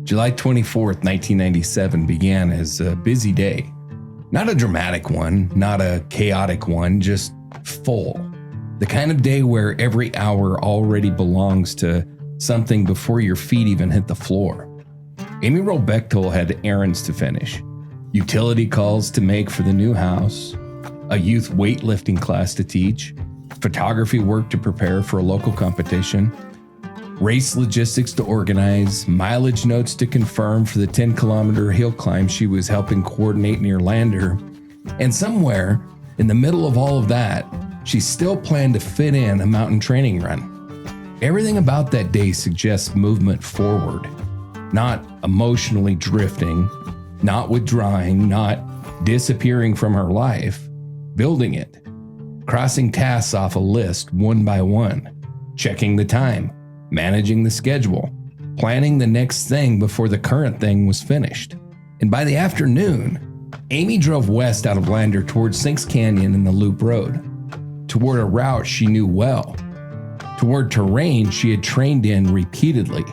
July 24th, 1997 began as a busy day. Not a dramatic one, not a chaotic one, just full. The kind of day where every hour already belongs to something before your feet even hit the floor. Amy Wroe Bechtel had errands to finish, utility calls to make for the new house, a youth weightlifting class to teach, photography work to prepare for a local competition, race logistics to organize, mileage notes to confirm for the 10-kilometer hill climb she was helping coordinate near Lander. And somewhere in the middle of all of that, she still planned to fit in a mountain training run. Everything about that day suggests movement forward, not emotionally drifting, not withdrawing, not disappearing from her life, building it, crossing tasks off a list one by one, checking the time, managing the schedule, planning the next thing before the current thing was finished. And by the afternoon, Amy drove west out of Lander towards Sinks Canyon and the Loop Road, toward a route she knew well, toward terrain she had trained in repeatedly,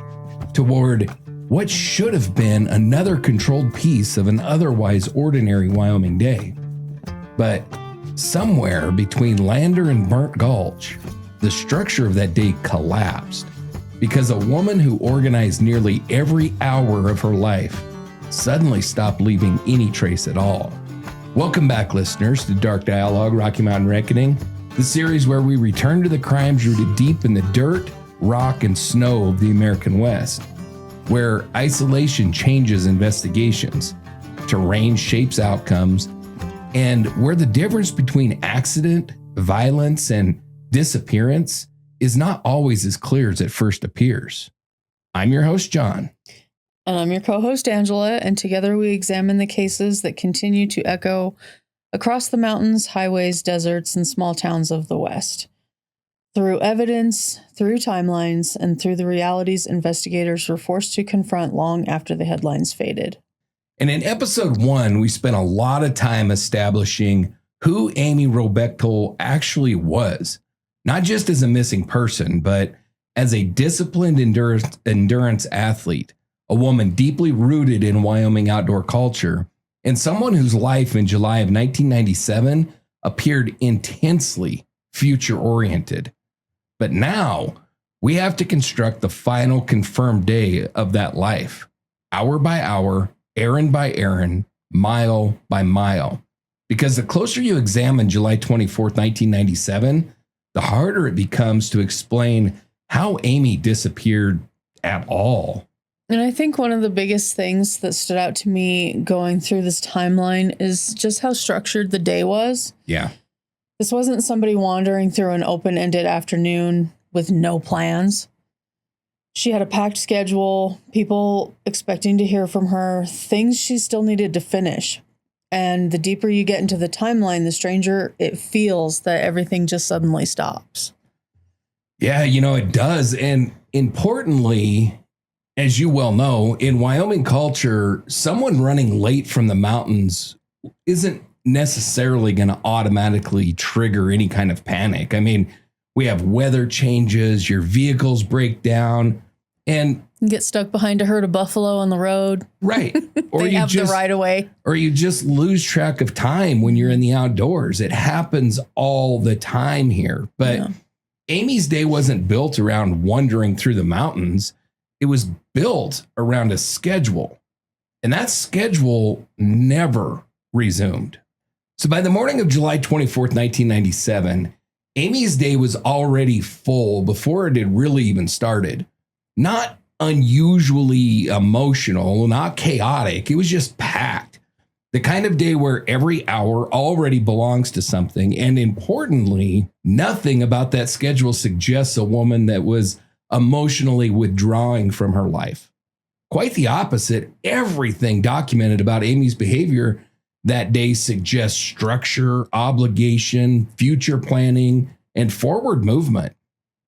toward what should have been another controlled piece of an otherwise ordinary Wyoming day. But somewhere between Lander and Burnt Gulch, the structure of that day collapsed because a woman who organized nearly every hour of her life suddenly stopped leaving any trace at all. Welcome back, listeners, to Dark Dialogue, Rocky Mountain Reckoning, the series where we return to the crimes rooted deep in the dirt, rock, and snow of the American West, where isolation changes investigations, terrain shapes outcomes, and where the difference between accident, violence, and disappearance is not always as clear as it first appears. I'm your host, John. And I'm your co-host, Angela, and together we examine the cases that continue to echo across the mountains, highways, deserts, and small towns of the West. Through evidence, through timelines, and through the realities investigators were forced to confront long after the headlines faded. And in episode 1, we spent a lot of time establishing who Amy Wroe Bechtel actually was, not just as a missing person, but as a disciplined endurance athlete, a woman deeply rooted in Wyoming outdoor culture, and someone whose life in July of 1997 appeared intensely future-oriented. But now, we have to construct the final confirmed day of that life, hour by hour, errand by errand, mile by mile. Because the closer you examine July 24th, 1997, the harder it becomes to explain how Amy disappeared at all. And I think one of the biggest things that stood out to me going through this timeline is just how structured the day was. Yeah. This wasn't somebody wandering through an open-ended afternoon with no plans. She had a packed schedule, people expecting to hear from her, things she still needed to finish. And the deeper you get into the timeline, the stranger it feels that everything just suddenly stops. Yeah, it does. And importantly, as you well know, in Wyoming culture, someone running late from the mountains isn't necessarily going to automatically trigger any kind of panic. I mean, we have weather changes, your vehicles break down, and you get stuck behind a herd of buffalo on the road. Right. Or they have the right of way. Or you just lose track of time when you're in the outdoors. It happens all the time here. But yeah. Amy's day wasn't built around wandering through the mountains. It was built around a schedule. And that schedule never resumed. So by the morning of July 24th, 1997, Amy's day was already full before it had really even started. Not unusually emotional, not chaotic. It was just packed. The kind of day where every hour already belongs to something. And importantly, nothing about that schedule suggests a woman that was emotionally withdrawing from her life. Quite the opposite. Everything documented about Amy's behavior that day suggests structure, obligation, future planning, and forward movement.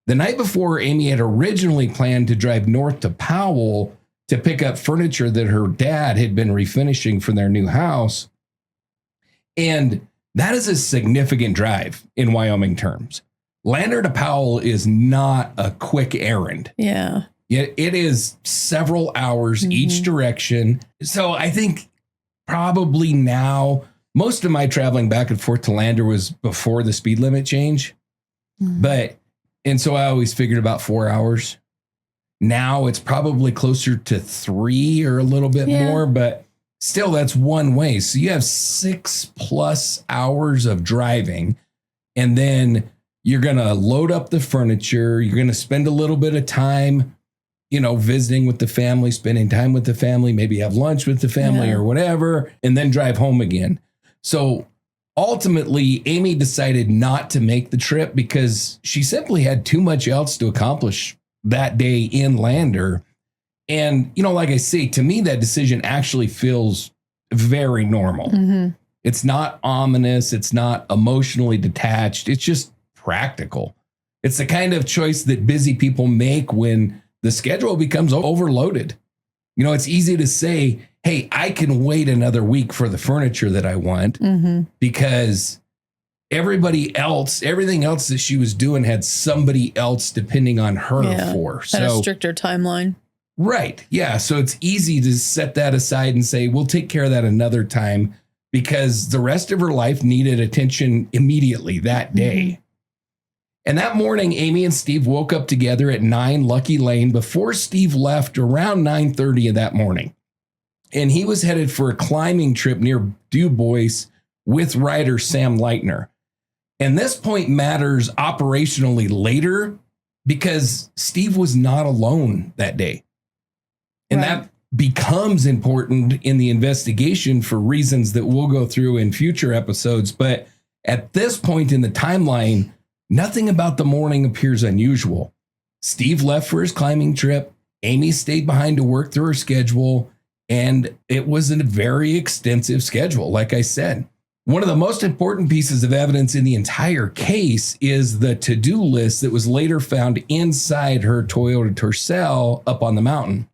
The night before, Amy had originally planned to drive north to Powell to pick up furniture that her dad had been refinishing for their new house. And that is a significant drive in Wyoming terms. Lander to Powell is not a quick errand. Yeah. It is several hours each direction. So I think probably now, most of my traveling back and forth to Lander was before the speed limit change. And so I always figured about 4 hours. Now it's probably closer to 3 or a little bit more, but still that's one way. So you have 6+ hours of driving, and then you're going to load up the furniture. You're going to spend a little bit of time, visiting with the family, spending time with the family, maybe have lunch with the family or whatever, and then drive home again. So ultimately, Amy decided not to make the trip because she simply had too much else to accomplish that day in Lander. And, like I say, to me, that decision actually feels very normal. It's not ominous. It's not emotionally detached. It's just practical. It's the kind of choice that busy people make when the schedule becomes overloaded. It's easy to say, hey, I can wait another week for the furniture that I want because everything else that she was doing had somebody else depending on her for. Had a stricter timeline. Right. Yeah. So it's easy to set that aside and say, we'll take care of that another time because the rest of her life needed attention immediately that day. And that morning, Amy and Steve woke up together at 9 Lucky Lane before Steve left around 9:30 of that morning. And he was headed for a climbing trip near Du Bois with rider Sam Leitner. And this point matters operationally later because Steve was not alone that day. And that becomes important in the investigation for reasons that we'll go through in future episodes. But at this point in the timeline, nothing about the morning appears unusual. Steve left for his climbing trip. Amy stayed behind to work through her schedule. And it was a very extensive schedule, like I said. One of the most important pieces of evidence in the entire case is the to-do list that was later found inside her Toyota Tercel up on the mountain.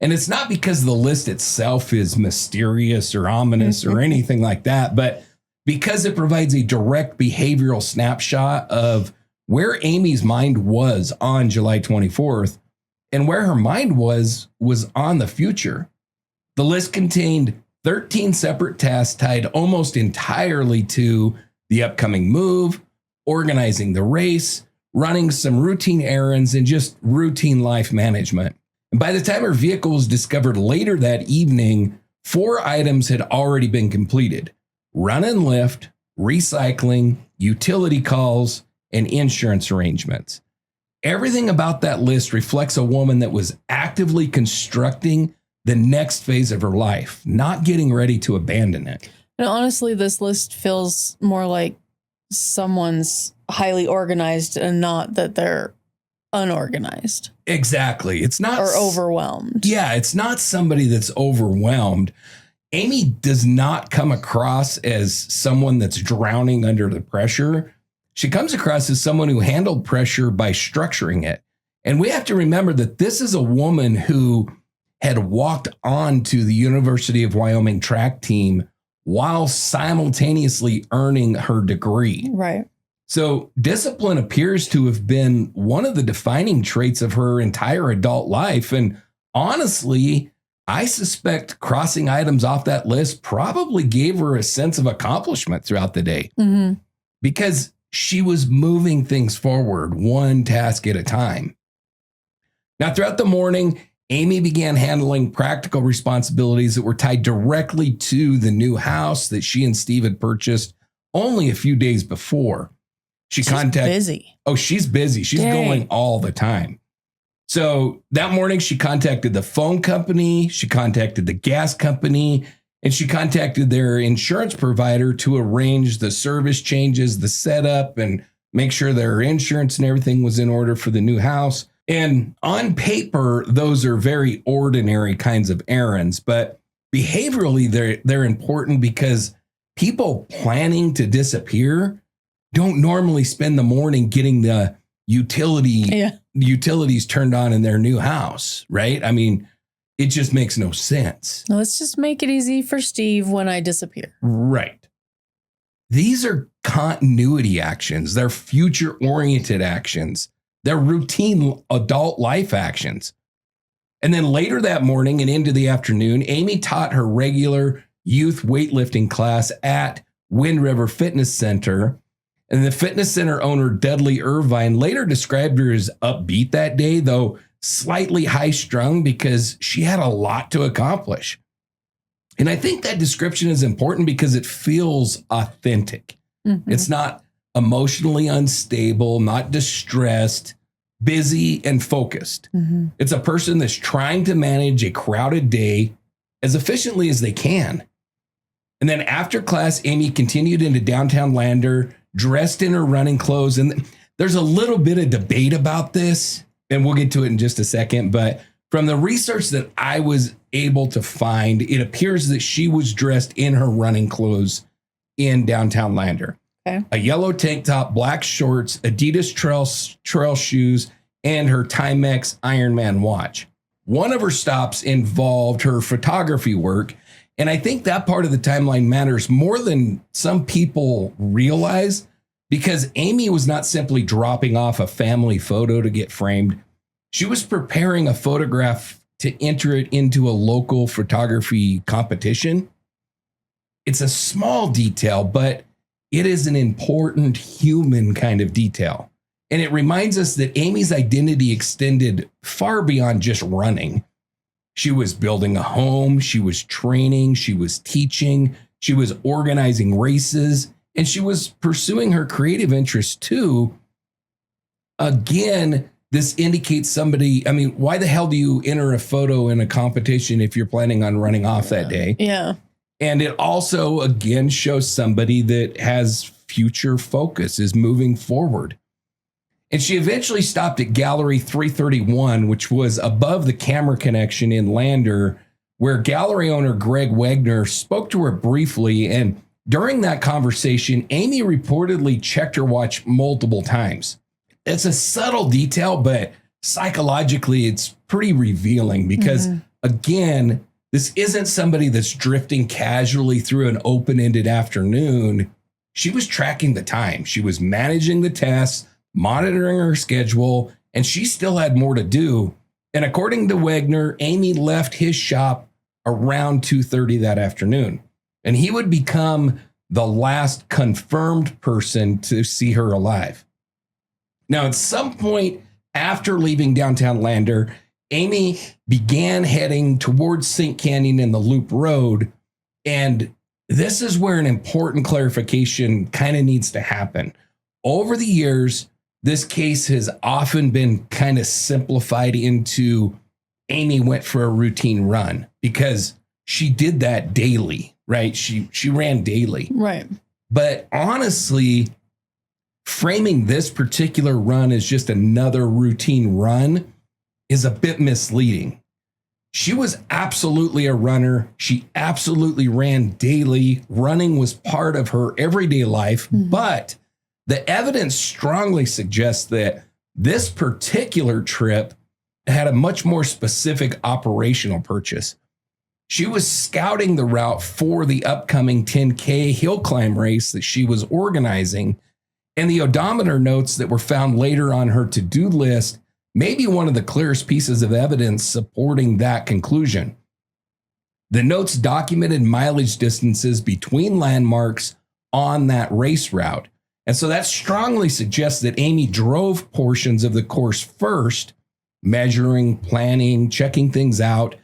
And it's not because the list itself is mysterious or ominous or anything like that, but because it provides a direct behavioral snapshot of where Amy's mind was on July 24th and where her mind was on the future. The list contained 13 separate tasks tied almost entirely to the upcoming move, organizing the race, running some routine errands, and just routine life management. And by the time her vehicle was discovered later that evening, 4 items had already been completed: run and lift, recycling, utility calls, and insurance arrangements. Everything about that list reflects a woman that was actively constructing the next phase of her life, not getting ready to abandon it. And honestly, this list feels more like someone's highly organized and not that they're unorganized. Exactly. It's not. Or overwhelmed. Yeah, it's not somebody that's overwhelmed. Amy does not come across as someone that's drowning under the pressure. She comes across as someone who handled pressure by structuring it. And we have to remember that this is a woman who had walked on to the University of Wyoming track team while simultaneously earning her degree. Right. So discipline appears to have been one of the defining traits of her entire adult life. And honestly, I suspect crossing items off that list probably gave her a sense of accomplishment throughout the day because she was moving things forward one task at a time. Now, throughout the morning, Amy began handling practical responsibilities that were tied directly to the new house that she and Steve had purchased only a few days before. She's busy. Oh, she's busy. She's going all the time. So that morning, she contacted the phone company, she contacted the gas company, and she contacted their insurance provider to arrange the service changes, the setup, and make sure their insurance and everything was in order for the new house. And on paper, those are very ordinary kinds of errands, but behaviorally, they're important because people planning to disappear don't normally spend the morning getting the utilities turned on in their new house, right? I mean, it just makes no sense. Let's just make it easy for Steve when I disappear. Right. These are continuity actions. They're future-oriented actions. They're routine adult life actions. And then later that morning and into the afternoon, Amy taught her regular youth weightlifting class at Wind River Fitness Center. And the fitness center owner, Dudley Irvine, later described her as upbeat that day, though slightly high strung because she had a lot to accomplish. And I think that description is important because it feels authentic. Mm-hmm. It's not emotionally unstable, not distressed, busy and focused. Mm-hmm. It's a person that's trying to manage a crowded day as efficiently as they can. And then after class, Amy continued into downtown Lander, dressed in her running clothes. And there's a little bit of debate about this, and we'll get to it in just a second. But from the research that I was able to find, it appears that she was dressed in her running clothes in downtown Lander. Okay. A yellow tank top, black shorts, Adidas trail shoes, and her Timex Ironman watch. One of her stops involved her photography work. And I think that part of the timeline matters more than some people realize, because Amy was not simply dropping off a family photo to get framed. She was preparing a photograph to enter it into a local photography competition. It's a small detail, but it is an important human kind of detail. And it reminds us that Amy's identity extended far beyond just running. She was building a home, she was training, she was teaching, she was organizing races, and she was pursuing her creative interests too. Again, this indicates somebody, I mean, why the hell do you enter a photo in a competition if you're planning on running off that day? Yeah. And it also, again, shows somebody that has future focus, is moving forward. And she eventually stopped at Gallery 331, which was above the camera connection in Lander, where gallery owner Greg Wagner spoke to her briefly. And during that conversation, Amy reportedly checked her watch multiple times. It's a subtle detail, but psychologically, it's pretty revealing because, again, this isn't somebody that's drifting casually through an open-ended afternoon. She was tracking the time. She was managing the tests, monitoring her schedule, and she still had more to do. And according to Wagner, Amy left his shop around 2:30 that afternoon. And he would become the last confirmed person to see her alive. Now, at some point after leaving downtown Lander, Amy began heading towards St. Canyon and the Loop Road. And this is where an important clarification kind of needs to happen. Over the years, this case has often been kind of simplified into Amy went for a routine run because she did that daily, right? She ran daily. Right. But honestly, framing this particular run as just another routine run is a bit misleading. She was absolutely a runner. She absolutely ran daily. Running was part of her everyday life, but the evidence strongly suggests that this particular trip had a much more specific operational purpose. She was scouting the route for the upcoming 10K hill climb race that she was organizing, and the odometer notes that were found later on her to-do list may be one of the clearest pieces of evidence supporting that conclusion. The notes documented mileage distances between landmarks on that race route. And so that strongly suggests that Amy drove portions of the course first, measuring, planning, checking things out,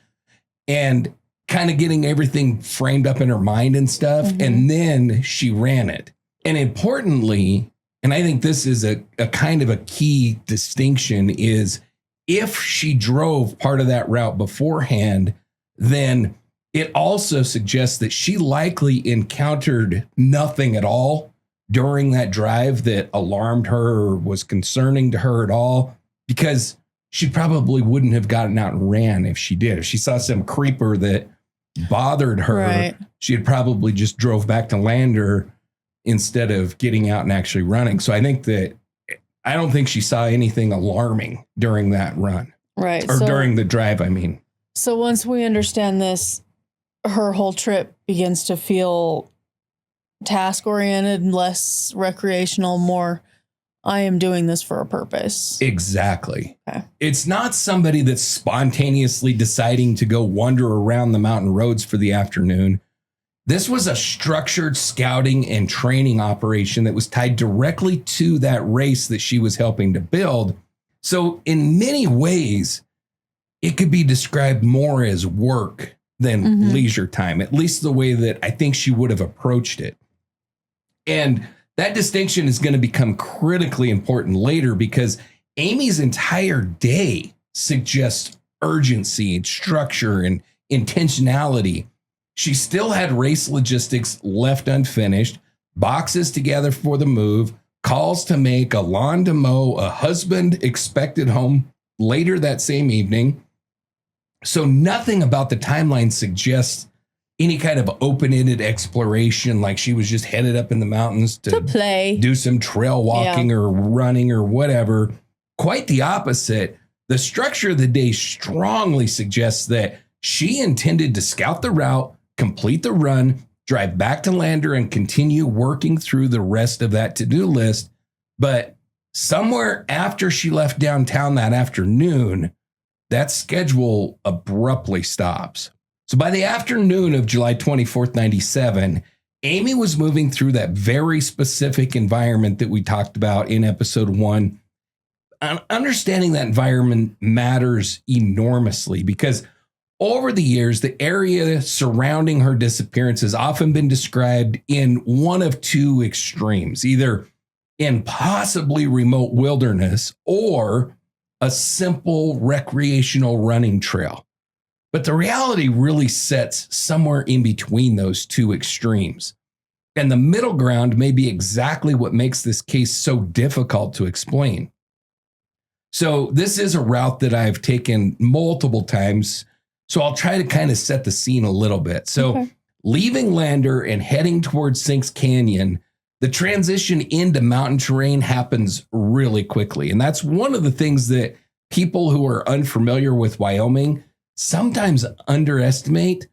and kind of getting everything framed up in her mind and stuff. And then she ran it. And importantly, and I think this is a kind of a key distinction, is if she drove part of that route beforehand, then it also suggests that she likely encountered nothing at all during that drive that alarmed her or was concerning to her at all, because she probably wouldn't have gotten out and ran if she did. If she saw some creeper that bothered her, she had probably just drove back to Lander instead of getting out and actually running. So I don't think she saw anything alarming during that run. Right. Or during the drive, I mean. So once we understand this, her whole trip begins to feel task-oriented, less recreational, more I am doing this for a purpose. Exactly. Okay. It's not somebody that's spontaneously deciding to go wander around the mountain roads for the afternoon. This was a structured scouting and training operation that was tied directly to that race that she was helping to build. So in many ways, it could be described more as work than leisure time, at least the way that I think she would have approached it. And that distinction is going to become critically important later because Amy's entire day suggests urgency and structure and intentionality. She still had race logistics left unfinished, boxes together for the move, calls to make, a lawn to mow, a husband expected home later that same evening. So nothing about the timeline suggests any kind of open-ended exploration, like she was just headed up in the mountains to play, do some trail walking or running or whatever. Quite the opposite. The structure of the day strongly suggests that she intended to scout the route, complete the run, drive back to Lander, and continue working through the rest of that to-do list. But somewhere after she left downtown that afternoon, that schedule abruptly stops. So by the afternoon of July 24th, 97, Amy was moving through that very specific environment that we talked about in episode 1. Understanding that environment matters enormously because over the years, the area surrounding her disappearance has often been described in one of two extremes, either in possibly remote wilderness or a simple recreational running trail. But the reality really sits somewhere in between those two extremes. And the middle ground may be exactly what makes this case so difficult to explain. So this is a route that I've taken multiple times. So I'll try to kind of set the scene a little bit. So leaving Lander and heading towards Sinks Canyon, the transition into mountain terrain happens really quickly. And that's one of the things that people who are unfamiliar with Wyoming sometimes underestimate,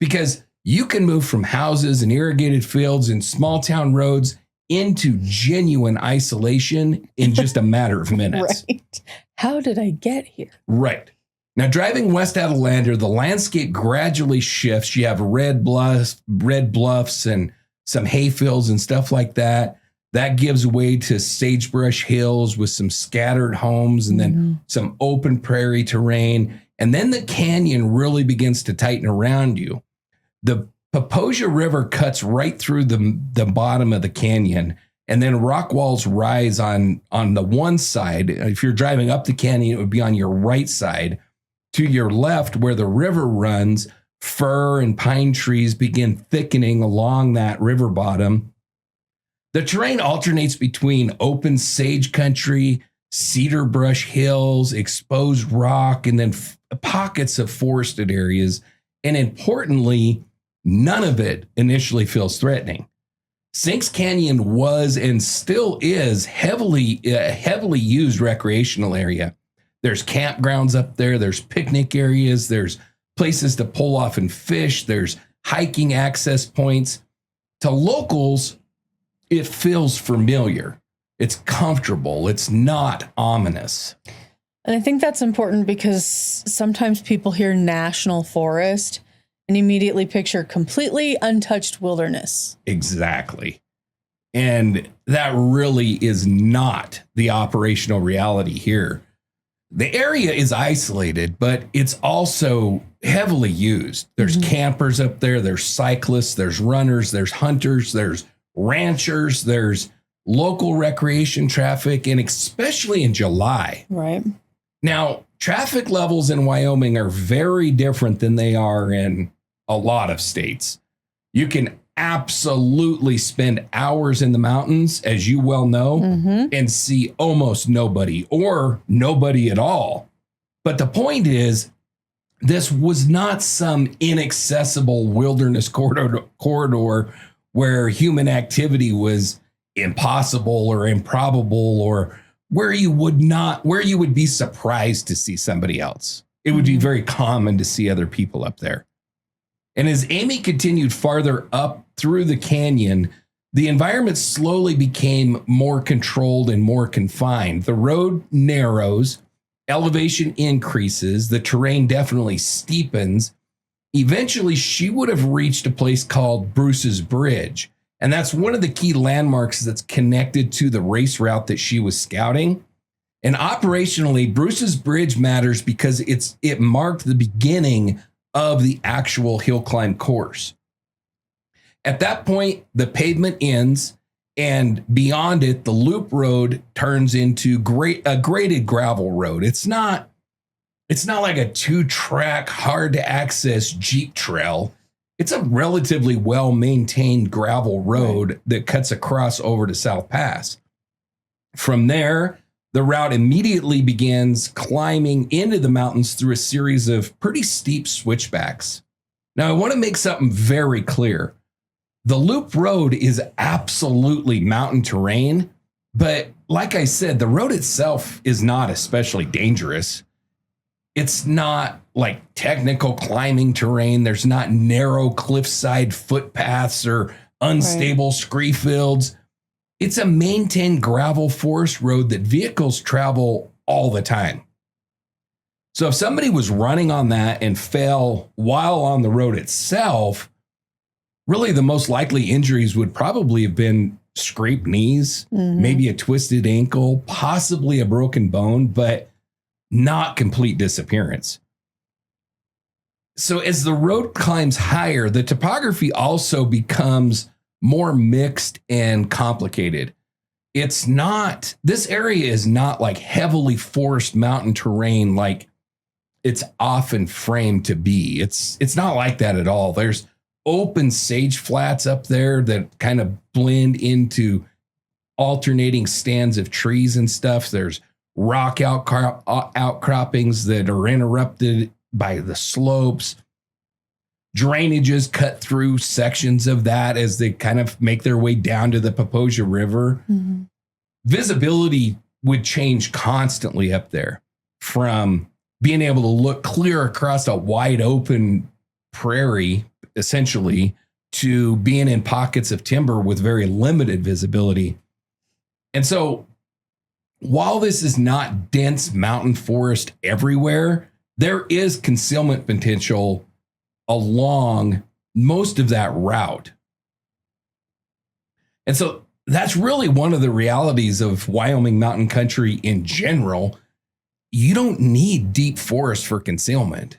because you can move from houses and irrigated fields and small town roads into genuine isolation in just a matter of minutes. Right. How did I get here? Right. Now, driving west out of Lander, the landscape gradually shifts. You have red bluffs and some hayfields and stuff like that. That gives way to sagebrush hills with some scattered homes and then some open prairie terrain. And then the canyon really begins to tighten around you. The Poposia River cuts right through the bottom of the canyon, and then rock walls rise on the one side. If you're driving up the canyon, it would be on your right side. To your left, where the river runs, fir and pine trees begin thickening along that river bottom. The terrain alternates between open sage country, cedar brush hills, exposed rock, and then pockets of forested areas. And importantly, none of it initially feels threatening. Sinks Canyon was and still is heavily used recreational area. There's campgrounds up there. There's picnic areas. There's places to pull off and fish. There's hiking access points. To locals, it feels familiar. It's comfortable. It's not ominous. And I think that's important because sometimes people hear national forest and immediately picture completely untouched wilderness. Exactly. And that really is not the operational reality here. The area is isolated, but it's also heavily used. There's campers up there. There's cyclists. There's runners. There's hunters. There's ranchers. There's local recreation traffic, and especially in July. Right. Now, traffic levels in Wyoming are very different than they are in a lot of states. You can absolutely spend hours in the mountains, as you well know, and see almost nobody or nobody at all. But the point is, this was not some inaccessible wilderness corridor where human activity was impossible or improbable, or where you would be surprised to see somebody else. It would be very common to see other people up there. And as Amy continued farther up through the canyon, the environment slowly became more controlled and more confined. The road narrows, elevation increases, the terrain definitely steepens. Eventually, she would have reached a place called Bruce's Bridge. And that's one of the key landmarks that's connected to the race route that she was scouting. And operationally, Bruce's Bridge matters because it marked the beginning of the actual hill climb course. At that point, the pavement ends, and beyond it, the loop road turns into a graded gravel road. It's not like a 2-track, hard to access Jeep trail. It's a relatively well-maintained gravel road that cuts across over to South Pass. From there, the route immediately begins climbing into the mountains through a series of pretty steep switchbacks. Now, I want to make something very clear. The loop road is absolutely mountain terrain, but like I said, the road itself is not especially dangerous. It's not like technical climbing terrain. There's not narrow cliffside footpaths or unstable scree fields. It's a maintained gravel forest road that vehicles travel all the time. So if somebody was running on that and fell while on the road itself, really the most likely injuries would probably have been scraped knees, maybe a twisted ankle, possibly a broken bone, but not complete disappearance. So as the road climbs higher, the topography also becomes more mixed and complicated. This area is not like heavily forest mountain terrain like it's often framed to be. It's not like that at all. There's open sage flats up there that kind of blend into alternating stands of trees and stuff. There's rock outcroppings that are interrupted by the slopes. Drainages cut through sections of that as they kind of make their way down to the Poposia River. Visibility would change constantly up there, from being able to look clear across a wide open prairie, essentially, to being in pockets of timber with very limited visibility. And so while this is not dense mountain forest everywhere, there is concealment potential along most of that route. And so that's really one of the realities of Wyoming mountain country in general. You don't need deep forest for concealment.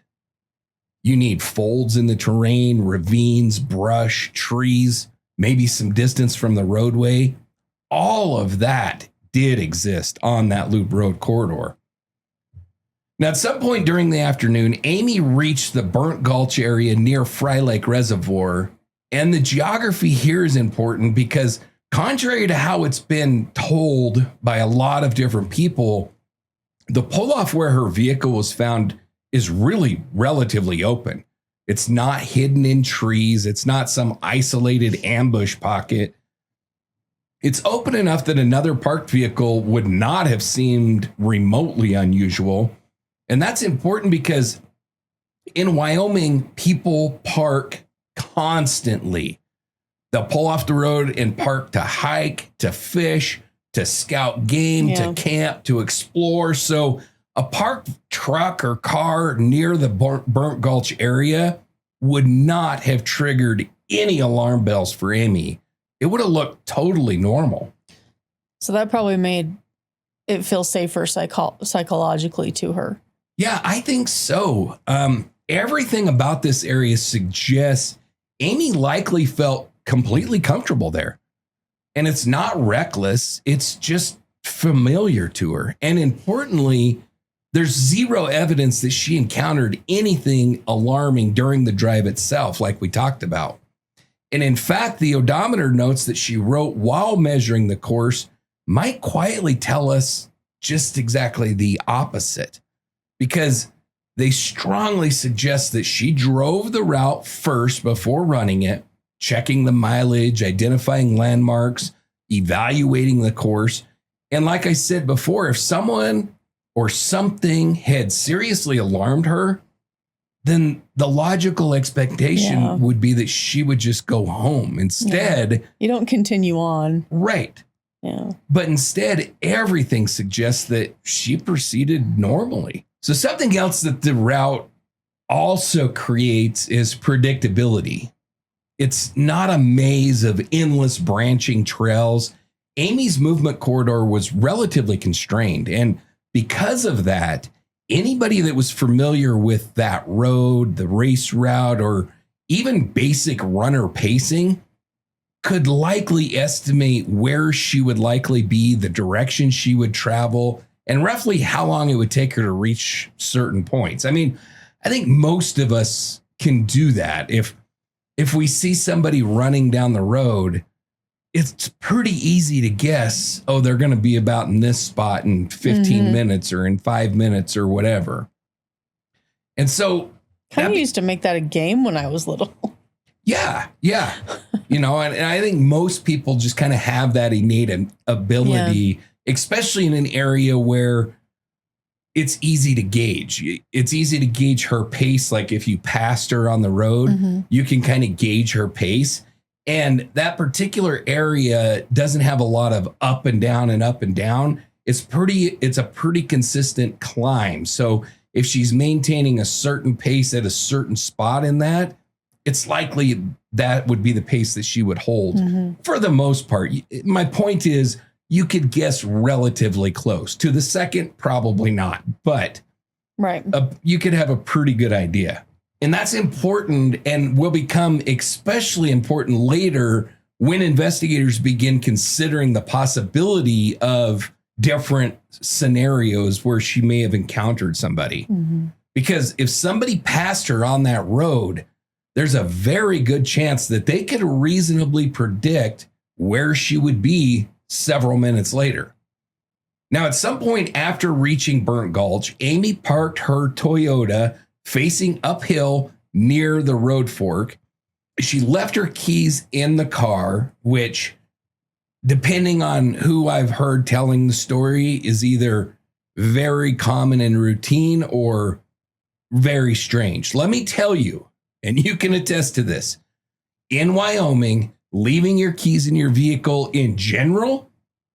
You need folds in the terrain, ravines, brush, trees, maybe some distance from the roadway. All of that did exist on that loop road corridor. Now, at some point during the afternoon, Amy reached the Burnt Gulch area near Fry Lake Reservoir. And the geography here is important because, contrary to how it's been told by a lot of different people, the pull-off where her vehicle was found is really relatively open. It's not hidden in trees. It's not some isolated ambush pocket. It's open enough that another parked vehicle would not have seemed remotely unusual. And that's important because in Wyoming, people park constantly. They'll pull off the road and park to hike, to fish, to scout game, to camp, to explore. So a parked truck or car near the Burnt Gulch area would not have triggered any alarm bells for Amy. It would have looked totally normal. So that probably made it feel safer psychologically to her. Yeah, I think so. Everything about this area suggests Amy likely felt completely comfortable there. And it's not reckless. It's just familiar to her. And importantly, there's zero evidence that she encountered anything alarming during the drive itself, like we talked about. And in fact, the odometer notes that she wrote while measuring the course might quietly tell us just exactly the opposite, because they strongly suggest that she drove the route first before running it, checking the mileage, identifying landmarks, evaluating the course. And like I said before, if someone or something had seriously alarmed her, then the logical expectation would be that she would just go home. Instead, you don't continue on. Right. Yeah. But instead, everything suggests that she proceeded normally. So something else that the route also creates is predictability. It's not a maze of endless branching trails. Amy's movement corridor was relatively constrained. And because of that, anybody that was familiar with that road, the race route, or even basic runner pacing could likely estimate where she would likely be, the direction she would travel, and roughly how long it would take her to reach certain points. I mean, I think most of us can do that. If we see somebody running down the road, it's pretty easy to guess, oh, they're going to be about in this spot in 15 minutes or in 5 minutes or whatever. And so kind of used to make that a game when I was little. Yeah. You know, and I think most people just kind of have that innate ability, especially in an area where it's easy to gauge. It's easy to gauge her pace. Like if you passed her on the road, you can kind of gauge her pace. And that particular area doesn't have a lot of up and down and up and down. It's a pretty consistent climb. So if she's maintaining a certain pace at a certain spot in that, it's likely that would be the pace that she would hold for the most part. My point is, you could guess relatively close. To the second, probably not, but you could have a pretty good idea. And that's important and will become especially important later when investigators begin considering the possibility of different scenarios where she may have encountered somebody. Because if somebody passed her on that road, there's a very good chance that they could reasonably predict where she would be several minutes later. Now, at some point after reaching Burnt Gulch, Amy parked her Toyota facing uphill near the road fork. She left her keys in the car, which, depending on who I've heard telling the story, is either very common and routine or very strange. Let me tell you, and you can attest to this, in Wyoming, leaving your keys in your vehicle in general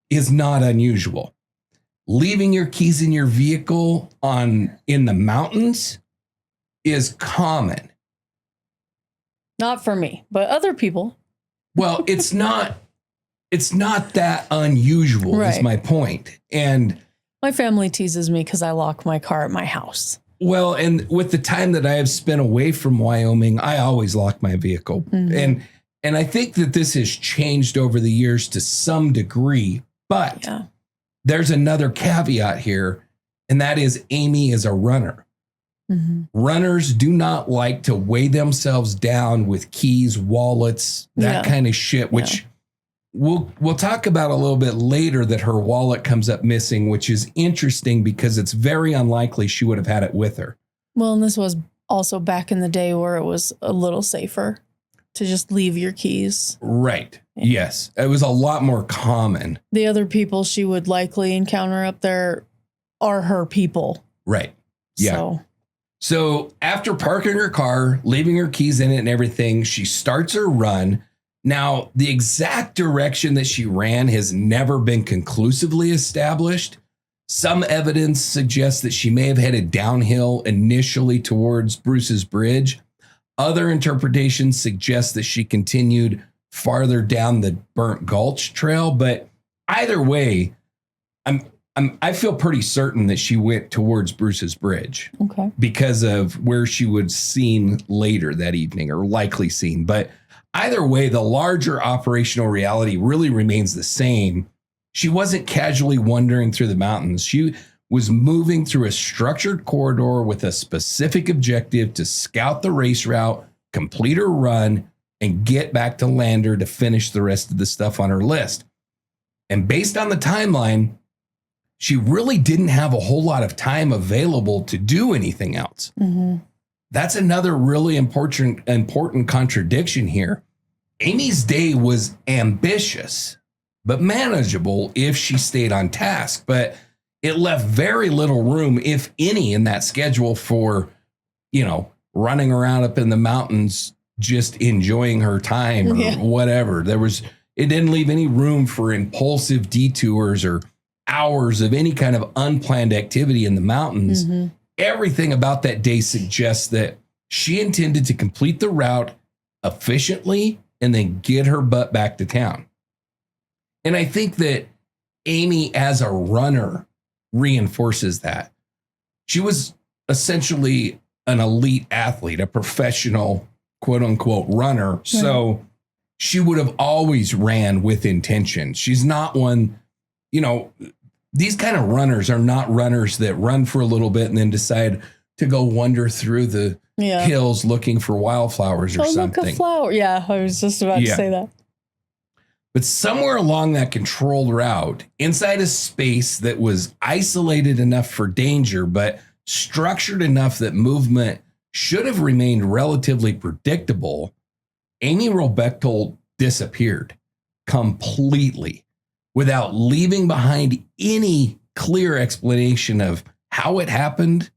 is not unusual. Leaving your keys in your vehicle in the mountains is common. Not for me, but other people. Well, it's not that unusual, is my point. And my family teases me because I lock my car at my house. Well, and with the time that I have spent away from Wyoming, I always lock my vehicle. And I think that this has changed over the years to some degree, but there's another caveat here, and that is Amy is a runner. Runners do not like to weigh themselves down with keys, wallets, that kind of shit, which we'll talk about a little bit later, that her wallet comes up missing, which is interesting because it's very unlikely she would have had it with her. Well, and this was also back in the day where it was a little safer to just leave your keys. Right. Yes. It was a lot more common. The other people she would likely encounter up there are her people. Right. Yeah. So after parking her car, leaving her keys in it and everything, she starts her run. Now, the exact direction that she ran has never been conclusively established. Some evidence suggests that she may have headed downhill initially towards Bruce's Bridge. Other interpretations suggest that she continued farther down the Burnt Gulch trail. But either way, I feel pretty certain that she went towards Bruce's Bridge. Okay. Because of where she was seen later that evening, or likely seen. But either way, the larger operational reality really remains the same. She wasn't casually wandering through the mountains. She was moving through a structured corridor with a specific objective to scout the race route, complete her run, and get back to Lander to finish the rest of the stuff on her list. And based on the timeline, she really didn't have a whole lot of time available to do anything else. That's another really important contradiction here. Amy's day was ambitious, but manageable if she stayed on task. But it left very little room, if any, in that schedule for, running around up in the mountains, just enjoying her time or whatever. It didn't leave any room for impulsive detours or hours of any kind of unplanned activity in the mountains. Everything about that day suggests that she intended to complete the route efficiently and then get her butt back to town. And I think that Amy, as a runner, reinforces that. She was essentially an elite athlete, a professional, quote unquote, runner. Right. So she would have always ran with intention. She's not one, these kind of runners are not runners that run for a little bit and then decide to go wander through the hills looking for wildflowers or something. Look, a flower. Yeah, I was just about to say that. But somewhere along that controlled route, inside a space that was isolated enough for danger, but structured enough that movement should have remained relatively predictable, Amy Wroe Bechtel disappeared completely without leaving behind any clear explanation of how it happened,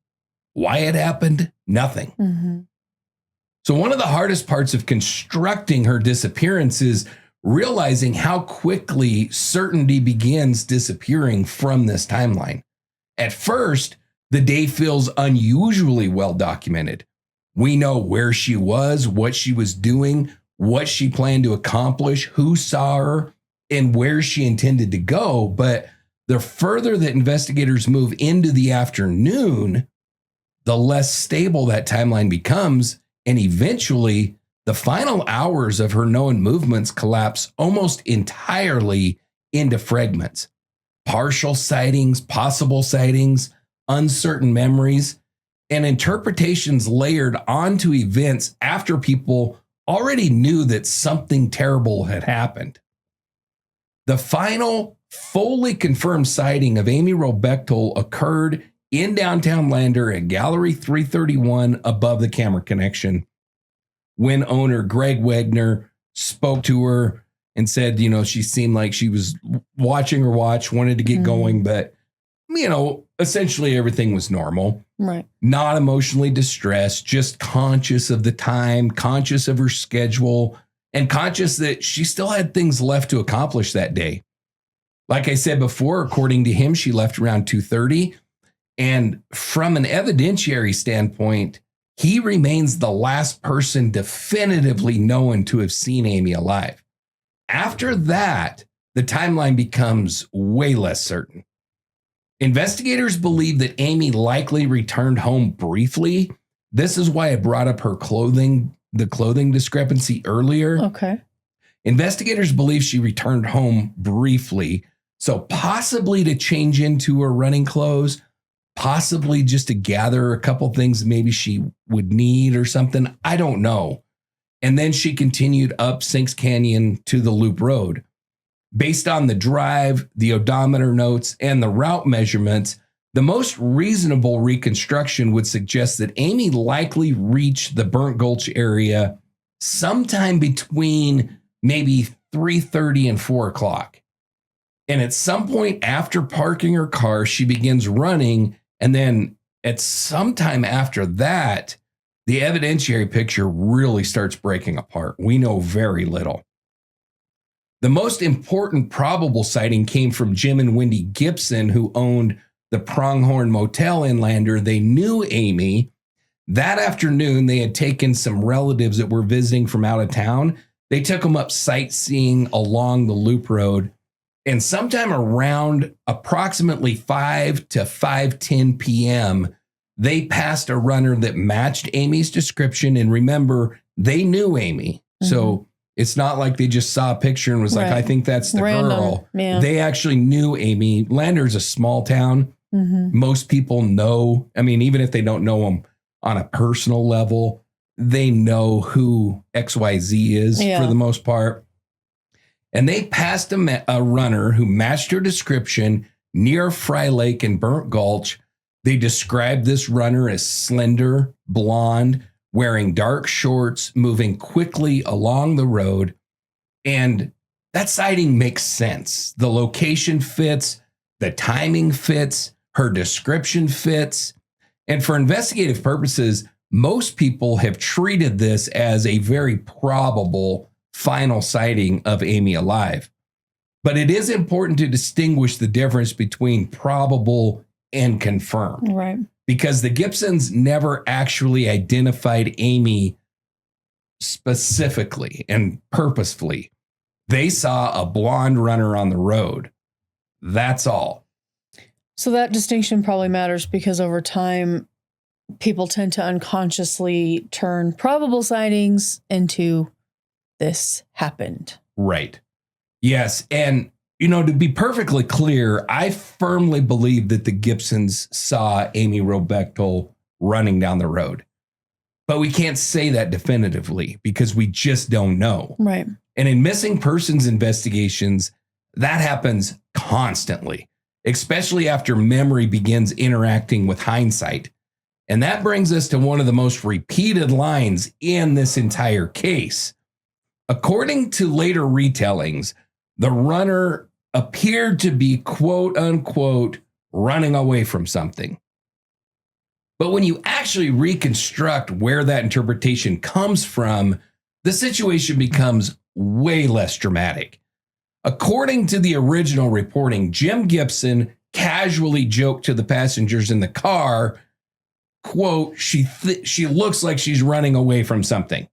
why it happened, nothing. So one of the hardest parts of constructing her disappearance is realizing how quickly certainty begins disappearing from this timeline. At first, the day feels unusually well documented. We know where she was, what she was doing, what she planned to accomplish, who saw her, and where she intended to go. But the further that investigators move into the afternoon, the less stable that timeline becomes. And eventually, the final hours of her known movements collapse almost entirely into fragments. Partial sightings, possible sightings, uncertain memories, and interpretations layered onto events after people already knew that something terrible had happened. The final, fully confirmed sighting of Amy Wroe Bechtel occurred in downtown Lander at Gallery 331 above the camera connection, when owner Greg Wagner spoke to her and said, she seemed like she was watching her watch, wanted to get going, but, essentially everything was normal. Right. Not emotionally distressed, just conscious of the time, conscious of her schedule, and conscious that she still had things left to accomplish that day. Like I said before, according to him, she left around 2:30. And from an evidentiary standpoint, he remains the last person definitively known to have seen Amy alive. After that, the timeline becomes way less certain. Investigators believe that Amy likely returned home briefly. This is why I brought up the clothing discrepancy earlier. Okay. Investigators believe she returned home briefly, so possibly to change into her running clothes, possibly just to gather a couple things maybe she would need or something. I don't know. And then she continued up Sinks Canyon to the Loop Road. Based on the drive, the odometer notes, and the route measurements, the most reasonable reconstruction would suggest that Amy likely reached the Burnt Gulch area sometime between maybe 3:30 and 4 o'clock. And at some point after parking her car, she begins running. And then at some time after that, the evidentiary picture really starts breaking apart. We know very little. The most important probable sighting came from Jim and Wendy Gibson, who owned the Pronghorn Motel in Lander. They knew Amy. That afternoon, they had taken some relatives that were visiting from out of town. They took them up sightseeing along the Loop Road. And sometime around approximately 5 to 5:10 p.m., they passed a runner that matched Amy's description. And remember, they knew Amy. So it's not like they just saw a picture and was like, I think that's the girl. Yeah. They actually knew Amy. Lander's a small town. Most people know. I mean, even if they don't know them on a personal level, they know who XYZ is for the most part. And they passed a runner who matched her description near Fry Lake and Burnt Gulch. They described this runner as slender, blonde, wearing dark shorts, moving quickly along the road. And that sighting makes sense. The location fits, the timing fits, her description fits. And for investigative purposes, most people have treated this as a very probable final sighting of Amy alive. But it is important to distinguish the difference between probable and confirmed. Right. Because the Gibsons never actually identified Amy specifically and purposefully. They saw a blonde runner on the road. That's all. So that distinction probably matters because over time, people tend to unconsciously turn probable sightings into this happened. Right. Yes. And, to be perfectly clear, I firmly believe that the Gibsons saw Amy Wroe Bechtel running down the road. But we can't say that definitively because we just don't know. Right. And in missing persons investigations, that happens constantly, especially after memory begins interacting with hindsight. And that brings us to one of the most repeated lines in this entire case. According to later retellings, the runner appeared to be, quote unquote, running away from something. But when you actually reconstruct where that interpretation comes from, the situation becomes way less dramatic. According to the original reporting, Jim Gibson casually joked to the passengers in the car, quote, she looks like she's running away from something.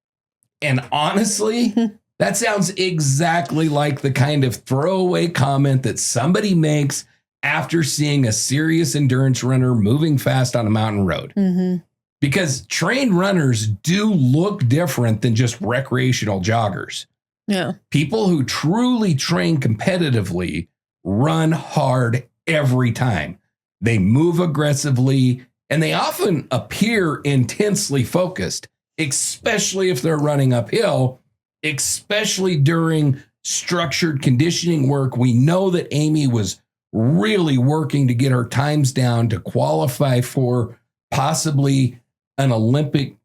And honestly, that sounds exactly like the kind of throwaway comment that somebody makes after seeing a serious endurance runner moving fast on a mountain road. Mm-hmm. Because trained runners do look different than just recreational joggers. Yeah. People who truly train competitively run hard every time. They move aggressively, and they often appear intensely focused, especially if they're running uphill, especially during structured conditioning work. We know that Amy was really working to get her times down to qualify for possibly an Olympic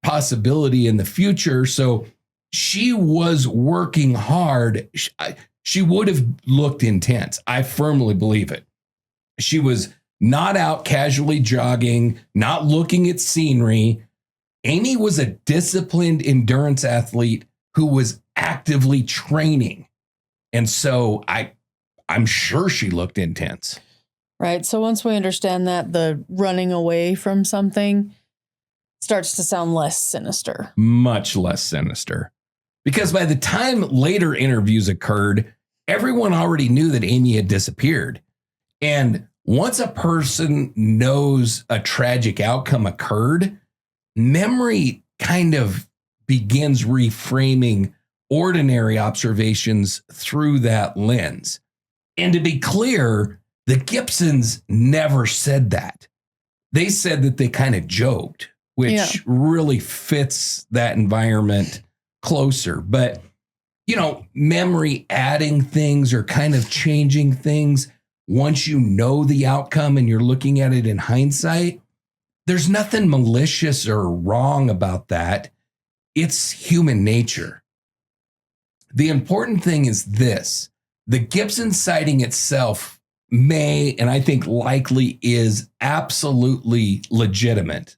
possibility in the future. So she was working hard. She would have looked intense. I firmly believe it. She was not out casually jogging, not looking at scenery. Amy was a disciplined endurance athlete who was actively training. And so I'm sure she looked intense. Right. So once we understand that, the running away from something starts to sound less sinister. Much less sinister. Because by the time later interviews occurred, everyone already knew that Amy had disappeared. And once a person knows a tragic outcome occurred, memory kind of begins reframing ordinary observations through that lens. And to be clear, the Gibsons never said that. They said that they kind of joked, which really fits that environment closer. But, memory adding things or kind of changing things once you know the outcome and you're looking at it in hindsight, there's nothing malicious or wrong about that. It's human nature. The important thing is this. The Gibson sighting itself may, and I think likely is, absolutely legitimate.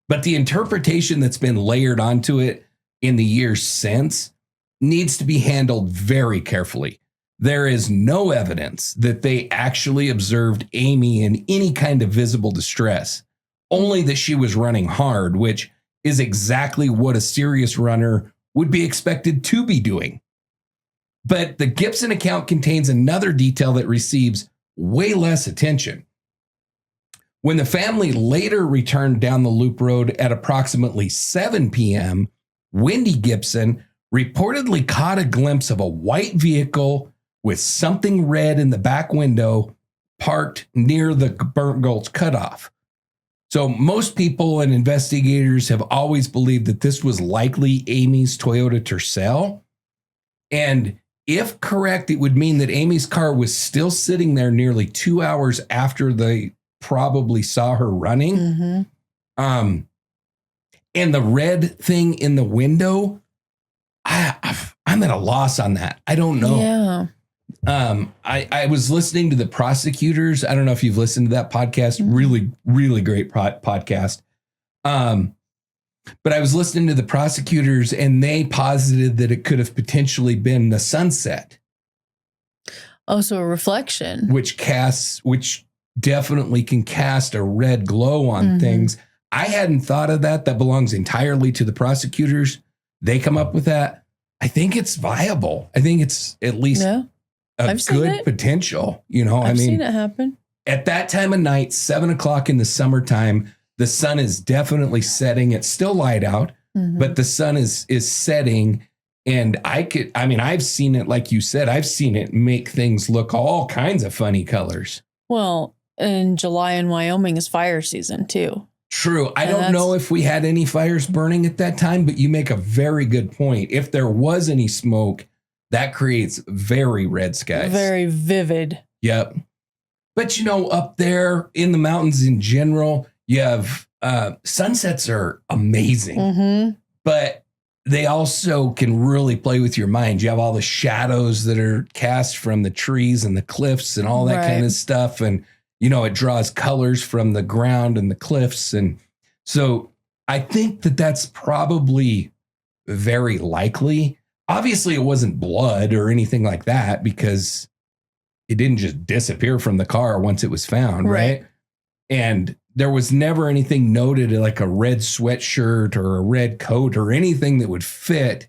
But the interpretation that's been layered onto it in the years since needs to be handled very carefully. There is no evidence that they actually observed Amy in any kind of visible distress, only that she was running hard, which is exactly what a serious runner would be expected to be doing. But the Gibson account contains another detail that receives way less attention. When the family later returned down the loop road at approximately 7 p.m., Wendy Gibson reportedly caught a glimpse of a white vehicle with something red in the back window parked near the Burnt Gulch cutoff. So most people and investigators have always believed that this was likely Amy's Toyota Tercel. And if correct, it would mean that Amy's car was still sitting there nearly 2 hours after they probably saw her running. Mm-hmm. And the red thing in the window, I'm at a loss on that. I don't know. Yeah. I was listening to the prosecutors. I don't know if you've listened to that podcast. Mm-hmm. Really, really great podcast. But I was listening to the prosecutors and they posited that it could have potentially been the sunset. Oh, so a reflection. Which definitely can cast a red glow on things. I hadn't thought of that. That belongs entirely to the prosecutors. They come up with that. I think it's viable. I think it's at least a good potential. You know, I've seen it happen. At that time of night, 7 o'clock in the summertime, the sun is definitely setting. It's still light out, but the sun is setting. And I've seen it, like you said, I've seen it make things look all kinds of funny colors. Well, in July in Wyoming is fire season too. True. I don't know if we had any fires burning at that time, but you make a very good point. If there was any smoke, that creates very red skies. Very vivid. Yep. But, you know, up there in the mountains in general, you have sunsets are amazing, but they also can really play with your mind. You have all the shadows that are cast from the trees and the cliffs and all that kind of stuff. And, you know, it draws colors from the ground and the cliffs. And so I think that that's probably very likely. Obviously, it wasn't blood or anything like that because it didn't just disappear from the car once it was found, right? And there was never anything noted like a red sweatshirt or a red coat or anything that would fit.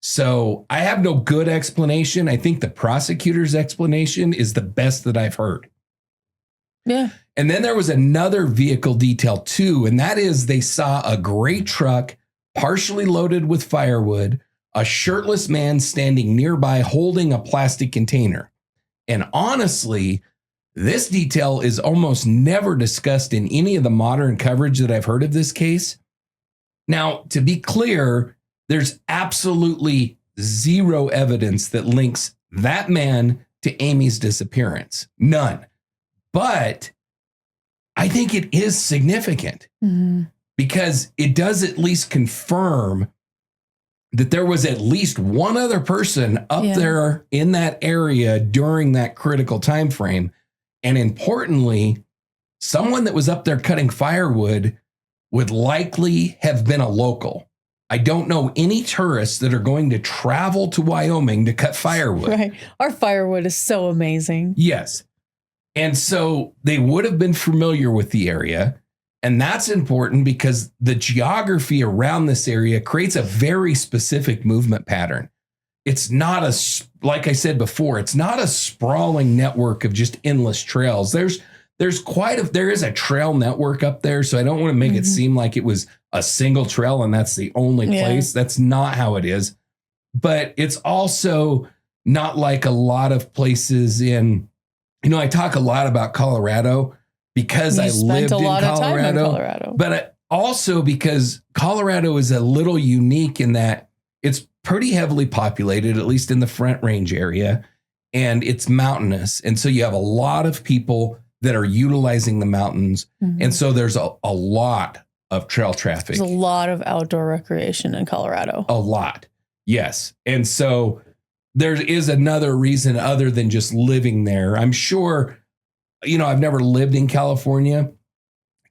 So I have no good explanation. I think the prosecutor's explanation is the best that I've heard. Yeah. And then there was another vehicle detail too, and that is they saw a gray truck partially loaded with firewood, a shirtless man standing nearby holding a plastic container. And honestly, this detail is almost never discussed in any of the modern coverage that I've heard of this case. Now, to be clear, there's absolutely zero evidence that links that man to Amy's disappearance. None. But I think it is significant because it does at least confirm that there was at least one other person up there in that area during that critical time frame. And importantly, someone that was up there cutting firewood would likely have been a local. I don't know any tourists that are going to travel to Wyoming to cut firewood. Right. Our firewood is so amazing. Yes. And so they would have been familiar with the area. And that's important because the geography around this area creates a very specific movement pattern. It's not like I said before, it's not a sprawling network of just endless trails. There is a trail network up there. So I don't want to make it seem like it was a single trail and that's the only place. That's not how it is. But it's also not like a lot of places in, you know, I talk a lot about Colorado because I lived in Colorado, but also because Colorado is a little unique in that it's pretty heavily populated, at least in the Front Range area, and it's mountainous. And so you have a lot of people that are utilizing the mountains. And so there's a lot of trail traffic. There's a lot of outdoor recreation in Colorado. A lot. Yes. And so there is another reason other than just living there. I'm sure, you know, I've never lived in California.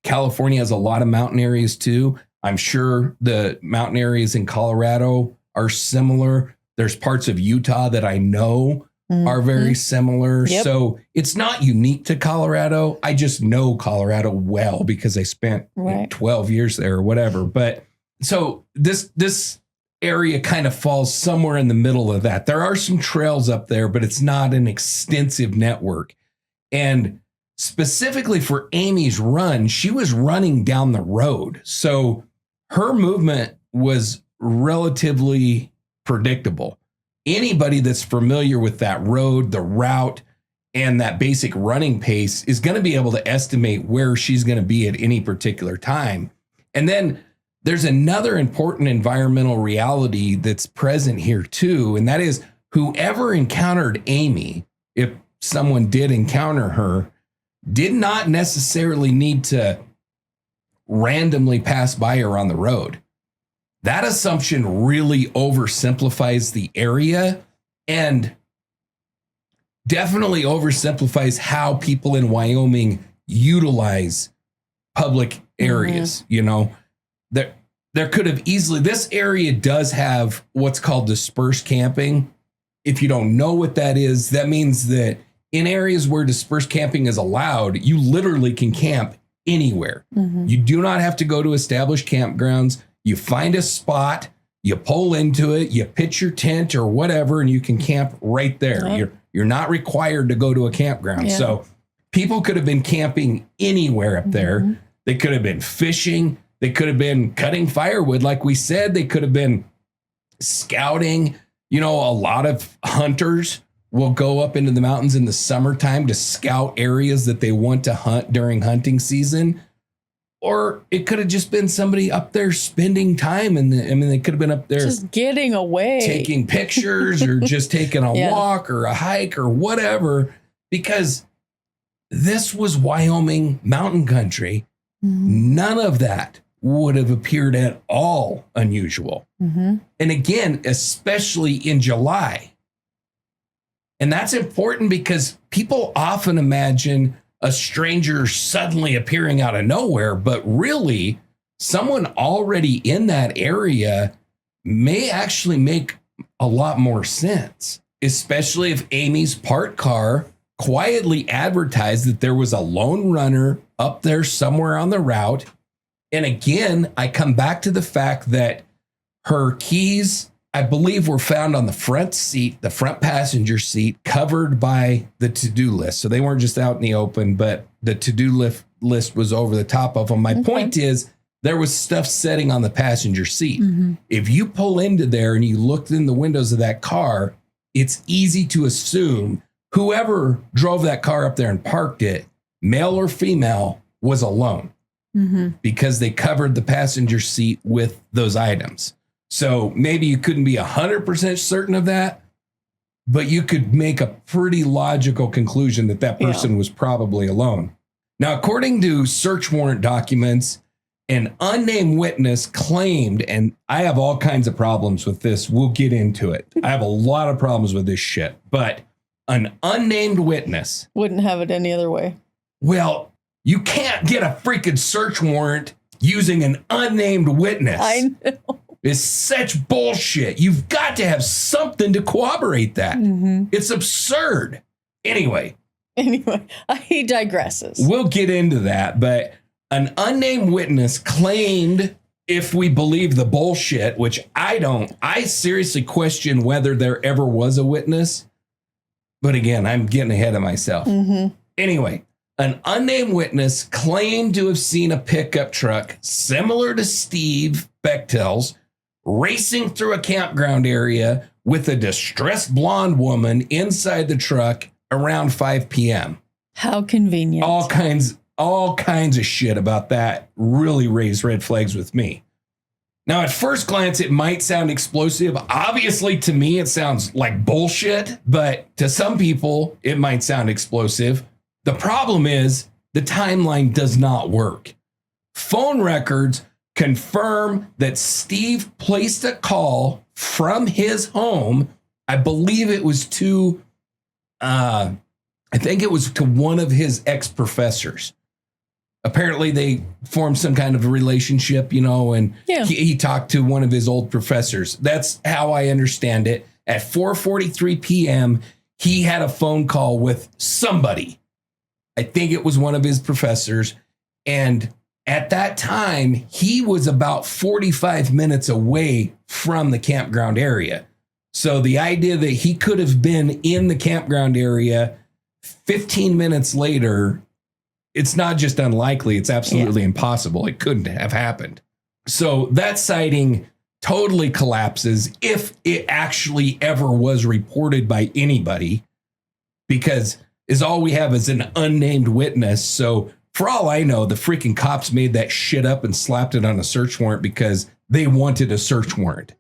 California has a lot of mountain areas too. I'm sure the mountain areas in Colorado are similar. There's parts of Utah that I know are very similar. Yep. So it's not unique to Colorado. I just know Colorado well because I spent 12 years there or whatever. But so this area kind of falls somewhere in the middle of that. There are some trails up there, but it's not an extensive network. And specifically for Amy's run, she was running down the road. So her movement was relatively predictable. Anybody that's familiar with that road, the route, and that basic running pace is going to be able to estimate where she's going to be at any particular time. And then there's another important environmental reality that's present here too, and that is whoever encountered Amy, if someone did encounter her, did not necessarily need to randomly pass by her on the road. That assumption really oversimplifies the area and definitely oversimplifies how people in Wyoming utilize public areas. You know, there could have easily, this area does have what's called dispersed camping. If you don't know what that is, that means that in areas where dispersed camping is allowed, you literally can camp anywhere. You do not have to go to established campgrounds. You find a spot, you pull into it, you pitch your tent or whatever, and you can camp right there. You're not required to go to a campground. Yeah. So people could have been camping anywhere up there. They could have been fishing. They could have been cutting firewood, like we said. They could have been scouting. You know, a lot of hunters will go up into the mountains in the summertime to scout areas that they want to hunt during hunting season. Or it could have just been somebody up there spending time. And they could have been up there just getting away, taking pictures or just taking a walk or a hike or whatever, because this was Wyoming mountain country. None of that would have appeared at all unusual. And again, especially in July. And that's important because people often imagine a stranger suddenly appearing out of nowhere, but really someone already in that area may actually make a lot more sense, especially if Amy's parked car quietly advertised that there was a lone runner up there somewhere on the route. And again, I come back to the fact that her keys, I believe, were found on the front seat, the front passenger seat, covered by the to-do list. So they weren't just out in the open, but the to-do list was over the top of them. My point is, there was stuff sitting on the passenger seat. If you pull into there and you looked in the windows of that car, it's easy to assume whoever drove that car up there and parked it, male or female, was alone because they covered the passenger seat with those items. So maybe you couldn't be 100% certain of that, but you could make a pretty logical conclusion that that person was probably alone. Now, according to search warrant documents, an unnamed witness claimed, and I have all kinds of problems with this. We'll get into it. I have a lot of problems with this shit, but an unnamed witness wouldn't have it any other way. Well, you can't get a freaking search warrant using an unnamed witness. I know. It's such bullshit. You've got to have something to corroborate that. It's absurd. Anyway, he digresses. We'll get into that, but an unnamed witness claimed, if we believe the bullshit, which I seriously question whether there ever was a witness. But again, I'm getting ahead of myself. Anyway, an unnamed witness claimed to have seen a pickup truck similar to Steve Bechtel's racing through a campground area with a distressed blonde woman inside the truck around 5 p.m. How convenient. All kinds of shit about that really raised red flags with me. Now, at first glance, it might sound explosive. Obviously, to me, it sounds like bullshit, but to some people, it might sound explosive. The problem is the timeline does not work. Phone records confirm that Steve placed a call from his home. I believe it was to, I think it was to one of his ex-professors. Apparently they formed some kind of a relationship, and he talked to one of his old professors. That's how I understand it. At 4:43 p.m., he had a phone call with somebody. I think it was one of his professors. And at that time, he was about 45 minutes away from the campground area. So the idea that he could have been in the campground area 15 minutes later, it's not just unlikely, it's absolutely impossible. It couldn't have happened. So that sighting totally collapses if it actually ever was reported by anybody, because all we have is an unnamed witness. So for all I know, the freaking cops made that shit up and slapped it on a search warrant because they wanted a search warrant,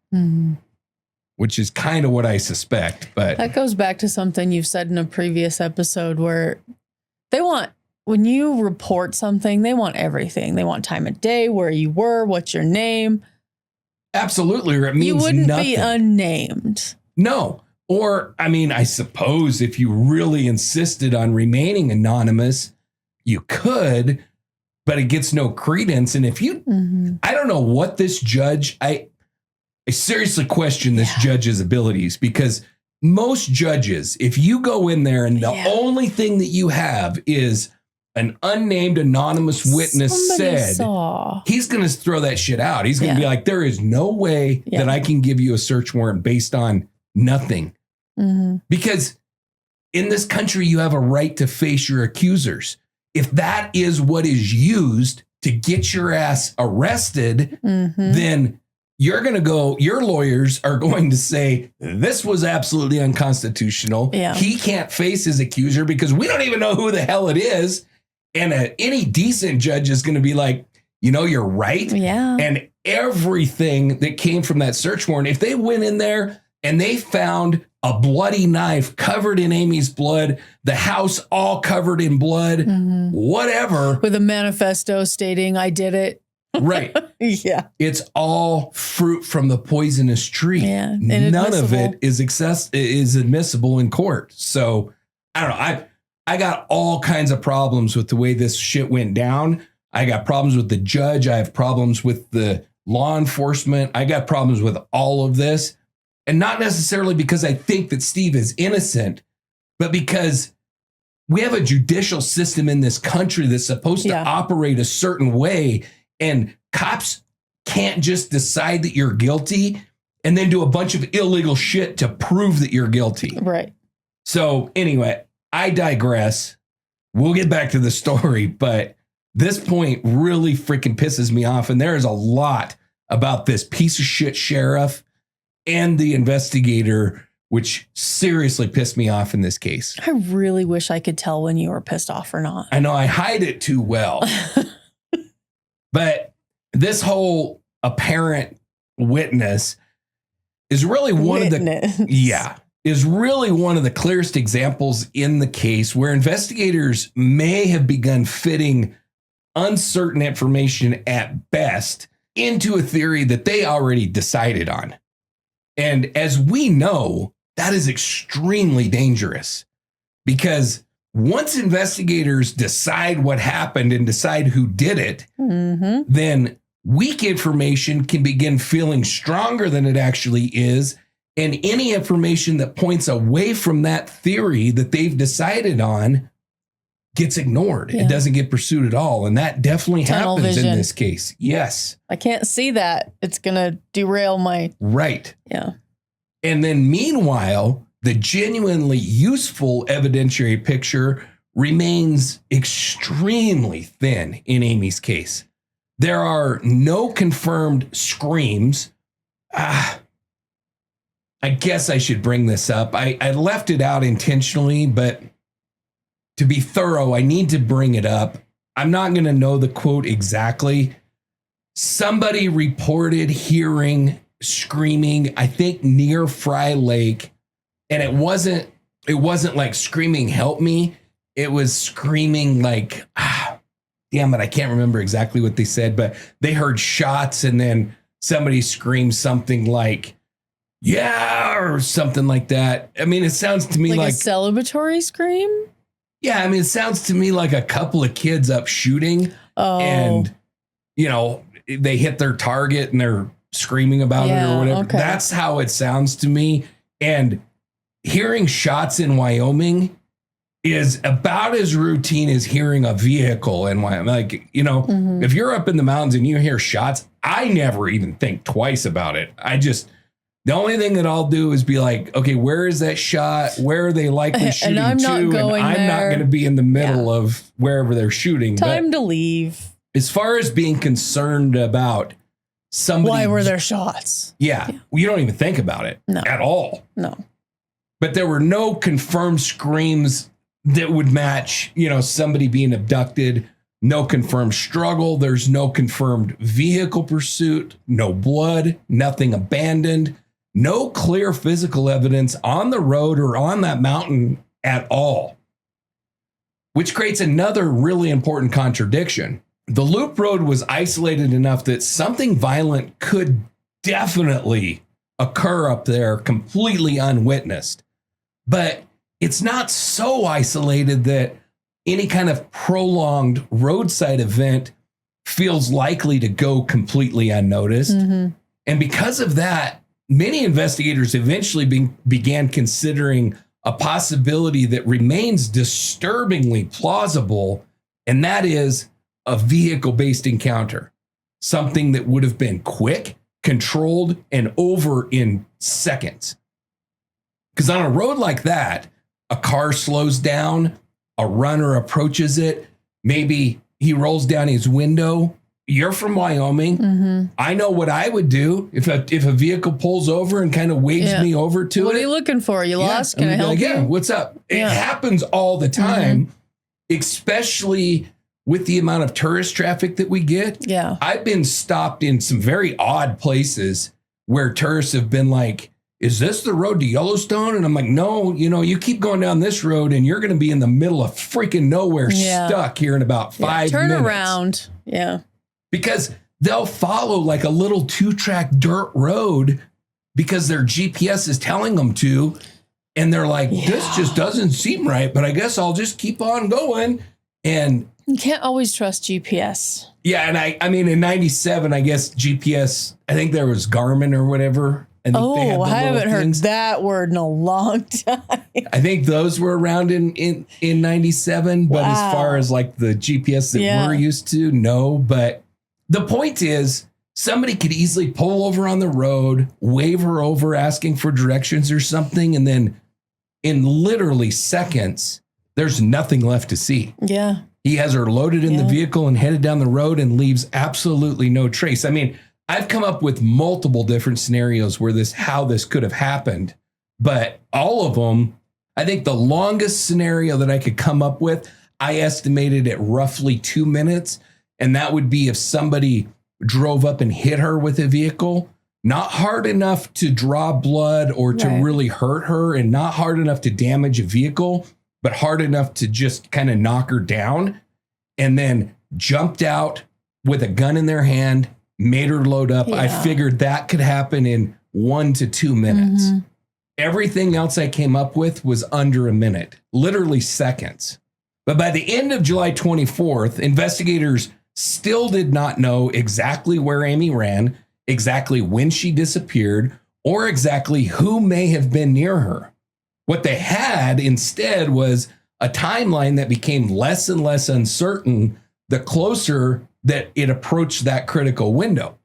which is kind of what I suspect. But that goes back to something you've said in a previous episode where when you report something, they want everything. They want time of day, where you were, what's your name. Absolutely. Or it means you wouldn't nothing. be unnamed. No. Or, I suppose if you really insisted on remaining anonymous, you could, but it gets no credence. And if you, I don't know what this judge, I seriously question this judge's abilities, because most judges, if you go in there and the only thing that you have is an unnamed anonymous witness he's going to throw that shit out. He's going to be like, there is no way that I can give you a search warrant based on nothing. Because in this country, you have a right to face your accusers. If that is what is used to get your ass arrested, then you're going to go, your lawyers are going to say, this was absolutely unconstitutional. He can't face his accuser because we don't even know who the hell it is. And any decent judge is going to be like, you know, you're right. And everything that came from that search warrant, if they went in there and they found a bloody knife covered in Amy's blood, the house all covered in blood, whatever. With a manifesto stating, I did it. Right. It's all fruit from the poisonous tree. None of it is admissible in court. So I don't know. I got all kinds of problems with the way this shit went down. I got problems with the judge. I have problems with the law enforcement. I got problems with all of this. And not necessarily because I think that Steve is innocent, but because we have a judicial system in this country that's supposed to operate a certain way. And cops can't just decide that you're guilty and then do a bunch of illegal shit to prove that you're guilty. Right. So anyway, I digress. We'll get back to the story, but this point really freaking pisses me off. And there is a lot about this piece of shit sheriff and the investigator, which seriously pissed me off in this case. I really wish I could tell when you were pissed off or not. I know I hide it too well. But this whole apparent witness is really one of the is really one of the clearest examples in the case where investigators may have begun fitting uncertain information at best into a theory that they already decided on. And as we know, that is extremely dangerous, because once investigators decide what happened and decide who did it, then weak information can begin feeling stronger than it actually is. And any information that points away from that theory that they've decided on gets ignored. It doesn't get pursued at all. And that definitely happens in this case. Yes. I can't see that. It's going to derail my... Right. Yeah. And then meanwhile, the genuinely useful evidentiary picture remains extremely thin in Amy's case. There are no confirmed screams. I guess I should bring this up. I left it out intentionally, but to be thorough, I need to bring it up. I'm not going to know the quote exactly. Somebody reported hearing screaming, I think near Fry Lake, and it wasn't like screaming, help me. It was screaming like, damn it, I can't remember exactly what they said, but they heard shots and then somebody screamed something like, yeah, or something like that. I mean, it sounds to me like a celebratory scream. Yeah, I mean, it sounds to me like a couple of kids up shooting, and you know, they hit their target and they're screaming about it or whatever. Okay. That's how it sounds to me. And hearing shots in Wyoming is about as routine as hearing a vehicle in Wyoming. Like, you know, if you're up in the mountains and you hear shots, I never even think twice about it. The only thing that I'll do is be like, okay, where is that shot? Where are they likely shooting and I'm to? Not going and I'm there. not going to be in the middle of wherever they're shooting. Time to leave. As far as being concerned about somebody. Why were there shots? Yeah. Well, you don't even think about it at all. No. But there were no confirmed screams that would match, you know, somebody being abducted. No confirmed struggle. There's no confirmed vehicle pursuit. No blood. Nothing abandoned. No clear physical evidence on the road or on that mountain at all, which creates another really important contradiction. The loop road was isolated enough that something violent could definitely occur up there completely unwitnessed, but it's not so isolated that any kind of prolonged roadside event feels likely to go completely unnoticed. Mm-hmm. And because of that, many investigators eventually began considering a possibility that remains disturbingly plausible, and that is a vehicle-based encounter. Something that would have been quick, controlled, and over in seconds. Because on a road like that, a car slows down, a runner approaches it, maybe he rolls down his window. You're from Wyoming. Mm-hmm. I know what I would do if a vehicle pulls over and kind of waves me over to it. What are you looking for? You lost? Can I help you? Yeah, what's up? It happens all the time, especially with the amount of tourist traffic that we get. Yeah. I've been stopped in some very odd places where tourists have been like, is this the road to Yellowstone? And I'm like, no, you keep going down this road and you're going to be in the middle of freaking nowhere, stuck here in about 5 minutes. Turn around. Yeah. Because they'll follow like a little 2-track dirt road because their GPS is telling them to. And they're like, this just doesn't seem right, but I guess I'll just keep on going. And you can't always trust GPS. Yeah. And I mean, in 97, I guess GPS, I think there was Garmin or whatever. I haven't heard that word in a long time. I think those were around in 97. But as far as like the GPS that we're used to, no. But the point is, somebody could easily pull over on the road, wave her over asking for directions or something. And then in literally seconds, there's nothing left to see. Yeah. He has her loaded in the vehicle and headed down the road and leaves absolutely no trace. I mean, I've come up with multiple different scenarios where how this could have happened, but all of them, I think the longest scenario that I could come up with, I estimated at roughly 2 minutes. And that would be if somebody drove up and hit her with a vehicle, not hard enough to draw blood or to really hurt her, and not hard enough to damage a vehicle, but hard enough to just kind of knock her down, and then jumped out with a gun in their hand, made her load up. I figured that could happen in 1 to 2 minutes. Mm-hmm. Everything else I came up with was under a minute, literally seconds. But by the end of July 24th, investigators still did not know exactly where Amy ran, exactly when she disappeared, or exactly who may have been near her. What they had instead was a timeline that became less and less uncertain the closer that it approached that critical window.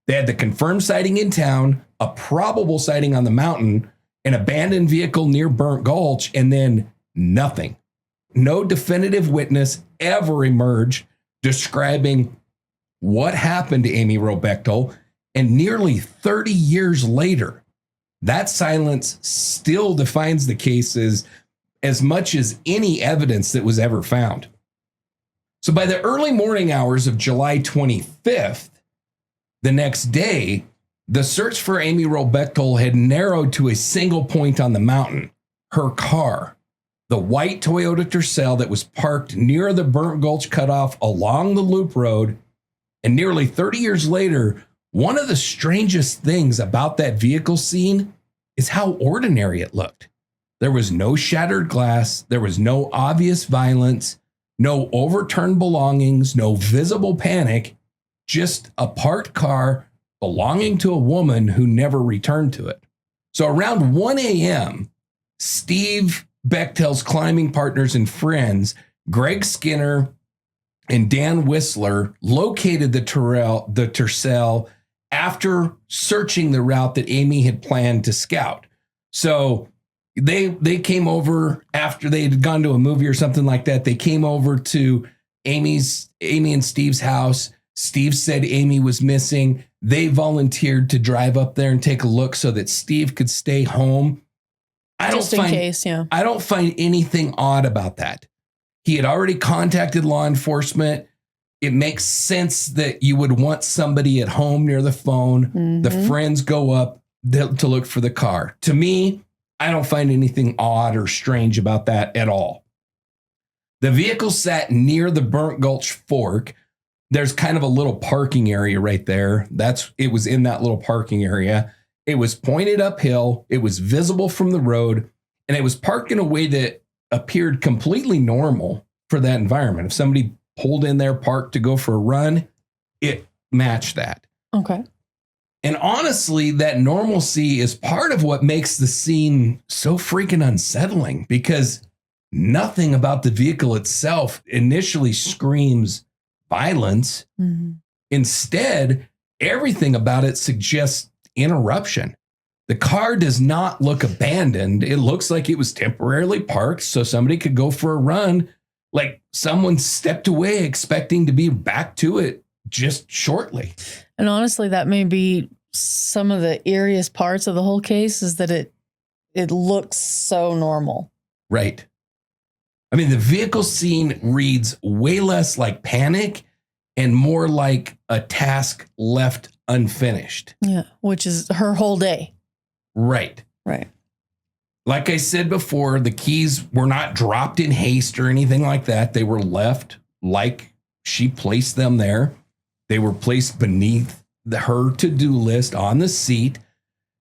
They had the confirmed sighting in town, a probable sighting on the mountain, an abandoned vehicle near Burnt Gulch, and then nothing. No definitive witness ever emerged describing what happened to Amy Wroe Bechtel. And nearly 30 years later, that silence still defines the cases as much as any evidence that was ever found. So by the early morning hours of July 25th, the next day, the search for Amy Wroe Bechtel had narrowed to a single point on the mountain, her car, the white Toyota Tercel that was parked near the Burnt Gulch cutoff along the loop road. And nearly 30 years later, one of the strangest things about that vehicle scene is how ordinary it looked. There was no shattered glass. There was no obvious violence, no overturned belongings, no visible panic, just a parked car belonging to a woman who never returned to it. So around 1 a.m., Steve Bechtel's climbing partners and friends, Greg Skinner and Dan Whistler, located the Tercel after searching the route that Amy had planned to scout. So they came over after they had gone to a movie or something like that. They came over to Amy and Steve's house. Steve said Amy was missing. They volunteered to drive up there and take a look so that Steve could stay home. I don't find anything odd about that. He had already contacted law enforcement. It makes sense that you would want somebody at home near the phone. Mm-hmm. The friends go up to look for the car. To me, I don't find anything odd or strange about that at all. The vehicle sat near the Burnt Gulch fork. There's kind of a little parking area right there. It was in that little parking area. It was pointed uphill. It was visible from the road, and it was parked in a way that appeared completely normal for that environment. If somebody pulled in there, parked to go for a run, it matched that. Okay. And honestly, that normalcy is part of what makes the scene so freaking unsettling, because nothing about the vehicle itself initially screams violence. Mm-hmm. Instead, everything about it suggests interruption. The car does not look abandoned. It looks like it was temporarily parked so somebody could go for a run, like someone stepped away expecting to be back to it just shortly. And honestly, that may be some of the eeriest parts of the whole case, is that it looks so normal. Right. I mean, the vehicle scene reads way less like panic and more like a task left unfinished. Yeah, which is her whole day. Right. Right. Like I said before, the keys were not dropped in haste or anything like that. They were left like she placed them there. They were placed beneath her to-do list on the seat.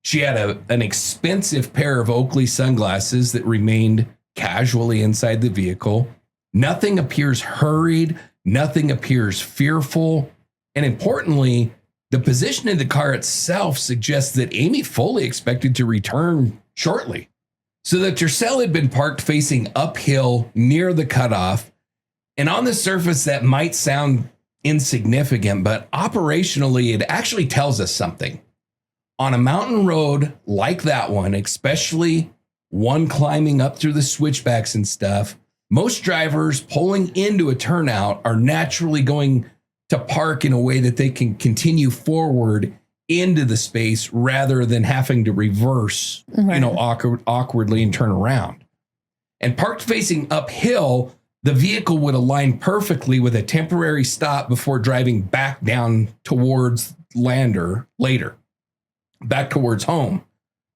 She had an expensive pair of Oakley sunglasses that remained casually inside the vehicle. Nothing appears hurried. Nothing appears fearful. And importantly, the position of the car itself suggests that Amy fully expected to return shortly. So the Tercel had been parked facing uphill near the cutoff. And on the surface, that might sound insignificant, but operationally, it actually tells us something. On a mountain road like that one, especially one climbing up through the switchbacks and stuff, most drivers pulling into a turnout are naturally going to park in a way that they can continue forward into the space rather than having to reverse, Right. awkwardly and turn around. And parked facing uphill, the vehicle would align perfectly with a temporary stop before driving back down towards Lander later, back towards home,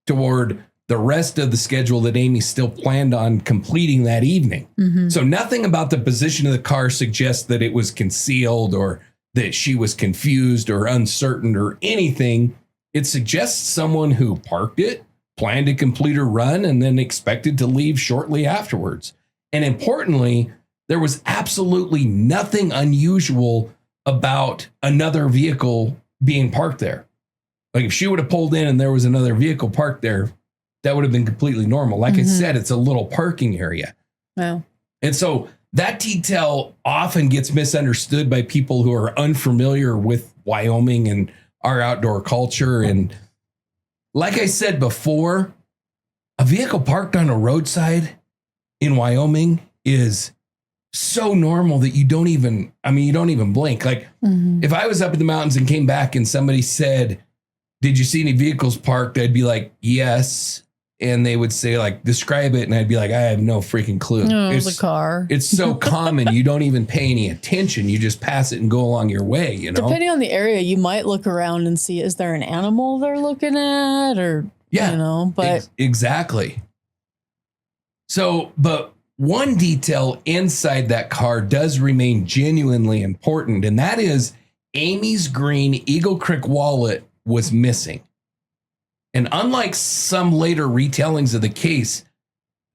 toward the rest of the schedule that Amy still planned on completing that evening. Mm-hmm. So nothing about the position of the car suggests that it was concealed or that she was confused or uncertain or anything. It suggests someone who parked it, planned to complete her run, and then expected to leave shortly afterwards. And importantly, there was absolutely nothing unusual about another vehicle being parked there. Like if she would have pulled in and there was another vehicle parked there, that would have been completely normal. Like I said, it's a little parking area. Wow. And so that detail often gets misunderstood by people who are unfamiliar with Wyoming and our outdoor culture. And like I said before, a vehicle parked on a roadside in Wyoming is so normal that you don't even blink. Like if I was up in the mountains and came back and somebody said, "Did you see any vehicles parked?" I'd be like, "Yes." And they would say, like, "Describe it." And I'd be like, "I have no freaking clue." No, it's a car. It's so common. You don't even pay any attention. You just pass it and go along your way, you know? Depending on the area, you might look around and see, is there an animal they're looking at? Or, but exactly. So, but one detail inside that car does remain genuinely important. And that is Amy's green Eagle Creek wallet was missing. And unlike some later retellings of the case,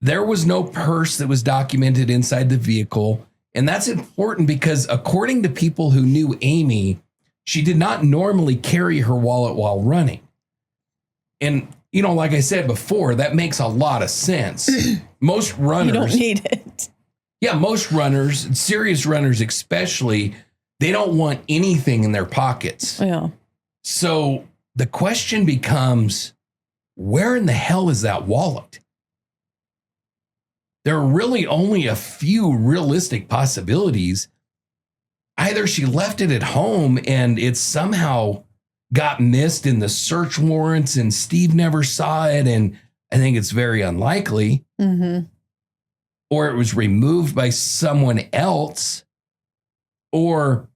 there was no purse that was documented inside the vehicle. And that's important because according to people who knew Amy, she did not normally carry her wallet while running. And, like I said before, that makes a lot of sense. Most runners... You don't need it. Yeah, most runners, serious runners especially, they don't want anything in their pockets. Yeah. So the question becomes, where in the hell is that wallet? There are really only a few realistic possibilities. Either she left it at home and it somehow got missed in the search warrants and Steve never saw it, and I think it's very unlikely. Mm-hmm. Or it was removed by someone else, or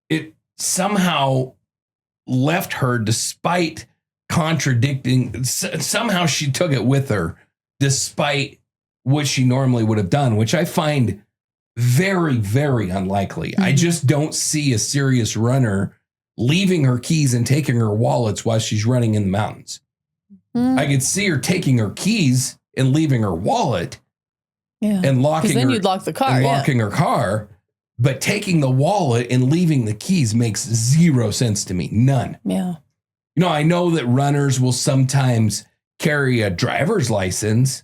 it somehow left her despite contradicting. Somehow she took it with her despite what she normally would have done, which I find very, very unlikely. I just don't see a serious runner leaving her keys and taking her wallets while she's running in the mountains. I could see her taking her keys and leaving her wallet. Yeah. And locking then her, you'd lock the car. and locking her car. But taking the wallet and leaving the keys makes zero sense to me. None. Yeah. You know, I know that runners will sometimes carry a driver's license.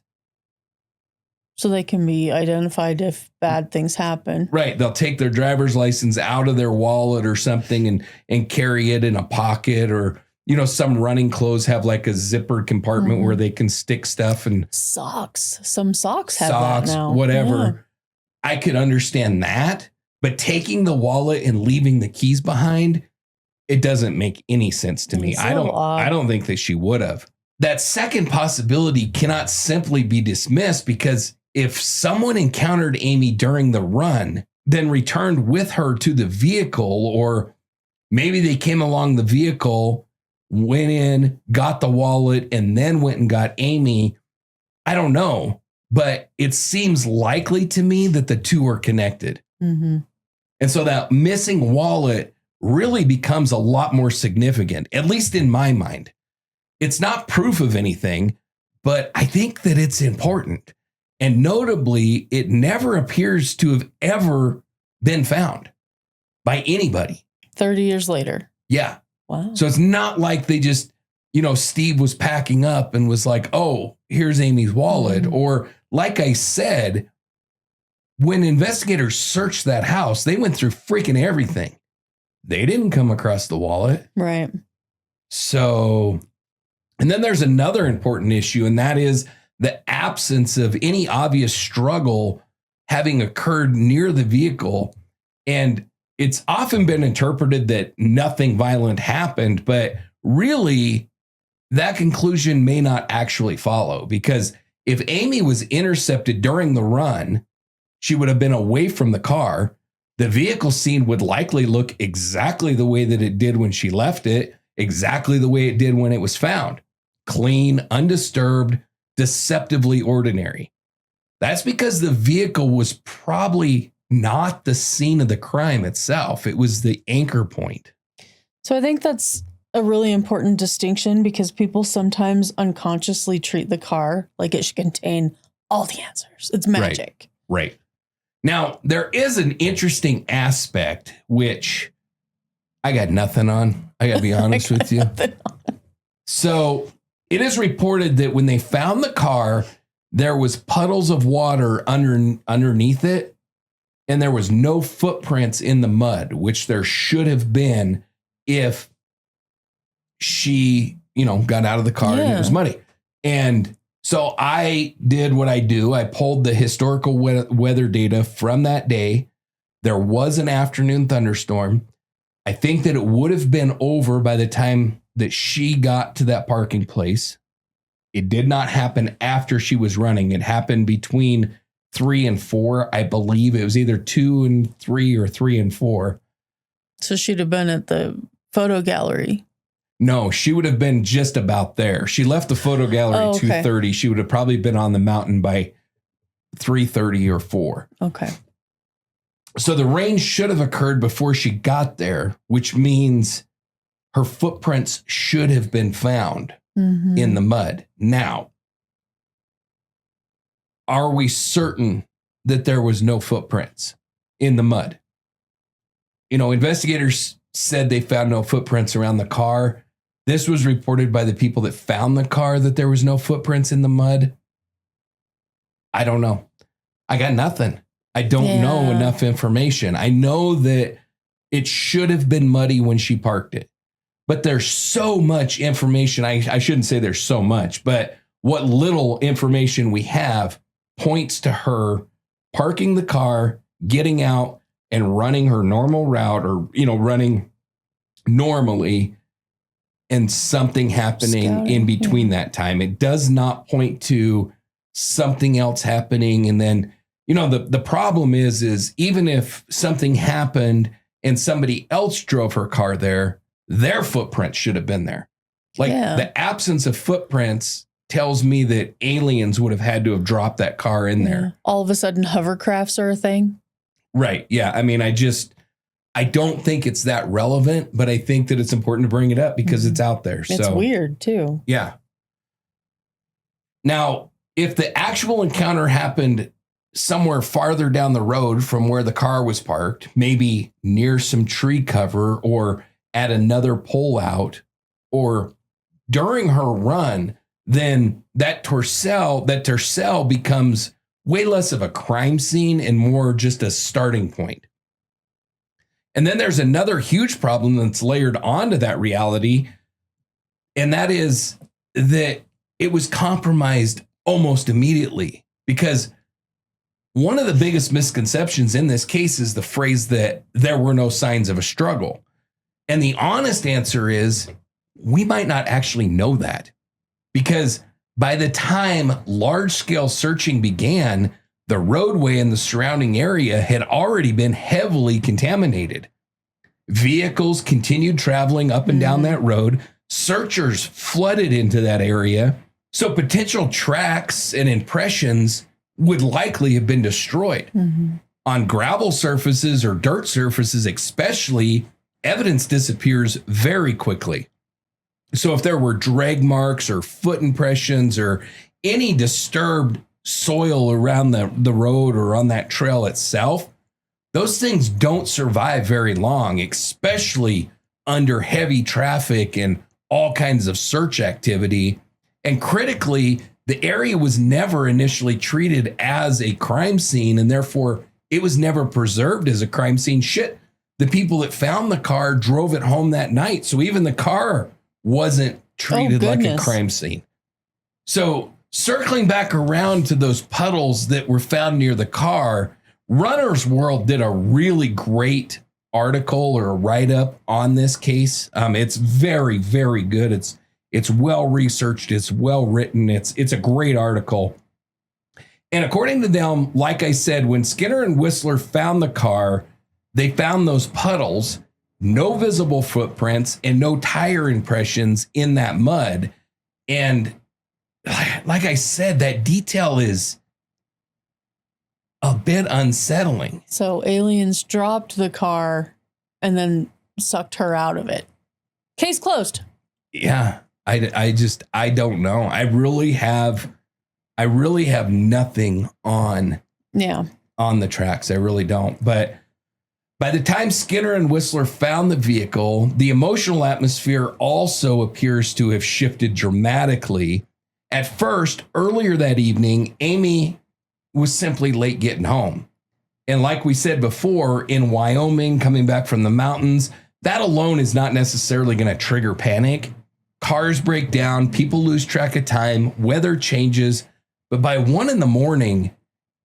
So they can be identified if bad things happen. Right. They'll take their driver's license out of their wallet or something and carry it in a pocket, or, you know, some running clothes have like a zippered compartment where they can stick stuff, and socks. Some socks have that now. Whatever. Yeah. I could understand that, but taking the wallet and leaving the keys behind, it doesn't make any sense to me. It's I don't think that she would have. That second possibility cannot simply be dismissed, because if someone encountered Amy during the run, then returned with her to the vehicle, or maybe they came along the vehicle, went in, got the wallet, and then went and got Amy, I don't know. But it seems likely to me that the two are connected. Mm-hmm. And so that missing wallet really becomes a lot more significant, at least in my mind. It's not proof of anything, but I think that it's important. And notably, it never appears to have ever been found by anybody. 30 years later. Yeah. Wow. So it's not like they just, you know, Steve was packing up and was like, oh, here's Amy's wallet. Mm-hmm. Or like I said, when investigators searched that house, they went through freaking everything. They didn't come across the wallet. Right. So, and then there's another important issue, and that is the absence of any obvious struggle having occurred near the vehicle. And it's often been interpreted that nothing violent happened, but really that conclusion may not actually follow, because if Amy was intercepted during the run, she would have been away from the car. The vehicle scene would likely look exactly the way that it did when she left it, exactly the way it did when it was found. Clean, undisturbed, deceptively ordinary. That's because the vehicle was probably not the scene of the crime itself. It was the anchor point. So I think that's a really important distinction, because people sometimes unconsciously treat the car like it should contain all the answers. It's magic. Right. Now, there is an interesting aspect, which I got nothing on. I got to be honest with you. So it is reported that when they found the car, there was puddles of water underneath it, and there was no footprints in the mud, which there should have been if she, you know, got out of the car and it was muddy. And so I did what I do. I pulled the historical weather data from that day. There was an afternoon thunderstorm. I think that it would have been over by the time that she got to that parking place. It did not happen after she was running. It happened between 3 and 4. I believe it was either 2 and 3 or 3 and 4. So she'd have been at the photo gallery. No, she would have been just about there. She left the photo gallery 2:30. She would have probably been on the mountain by 3:30 or 4. Okay. So the rain should have occurred before she got there, which means her footprints should have been found in the mud. Now, are we certain that there was no footprints in the mud? You know, investigators said they found no footprints around the car. This was reported by the people that found the car that there was no footprints in the mud. I don't know. I got nothing. I don't know enough information. I know that it should have been muddy when she parked it. But there's so much information. I shouldn't say there's so much, but what little information we have points to her parking the car, getting out, and running her normal route, or, you know, running normally, and something happening in between that time. It does not point to something else happening. And then, you know, the problem is even if something happened and somebody else drove her car there, their footprints should have been there. Like the absence of footprints tells me that aliens would have had to have dropped that car in there. All of a sudden, hovercrafts are a thing. Right. Yeah. I mean, I don't think it's that relevant, but I think that it's important to bring it up because it's out there. It's weird too. Yeah. Now, if the actual encounter happened somewhere farther down the road from where the car was parked, maybe near some tree cover or at another pole out or during her run, then that Tercel becomes way less of a crime scene and more just a starting point. And then there's another huge problem that's layered onto that reality, and that is that it was compromised almost immediately, because one of the biggest misconceptions in this case is the phrase that there were no signs of a struggle. And the honest answer is we might not actually know that, because by the time large-scale searching began, the roadway and the surrounding area had already been heavily contaminated. Vehicles continued traveling up and down that road. Searchers flooded into that area. So potential tracks and impressions would likely have been destroyed. On gravel surfaces or dirt surfaces especially, evidence disappears very quickly. So if there were drag marks or foot impressions or any disturbed soil around the road or on that trail itself, those things don't survive very long, especially under heavy traffic and all kinds of search activity. And critically, the area was never initially treated as a crime scene, and therefore it was never preserved as a crime scene. Shit, the people that found the car drove it home that night, so even the car wasn't treated like a crime scene. So circling back around to those puddles that were found near the car, Runner's World did a really great article or a write-up on this case. It's very, very good. It's well researched. It's well written. It's a great article. And according to them, like I said, when Skinner and Whistler found the car, they found those puddles, no visible footprints, and no tire impressions in that mud. And like I said, that detail is a bit unsettling. So aliens dropped the car and then sucked her out of it. Case closed. Yeah. I don't know. I really have nothing on the tracks. I really don't. But by the time Skinner and Whistler found the vehicle, the emotional atmosphere also appears to have shifted dramatically. At first, earlier that evening, Amy was simply late getting home. And like we said before, in Wyoming, coming back from the mountains, that alone is not necessarily going to trigger panic. Cars break down, people lose track of time, weather changes. But by 1 a.m,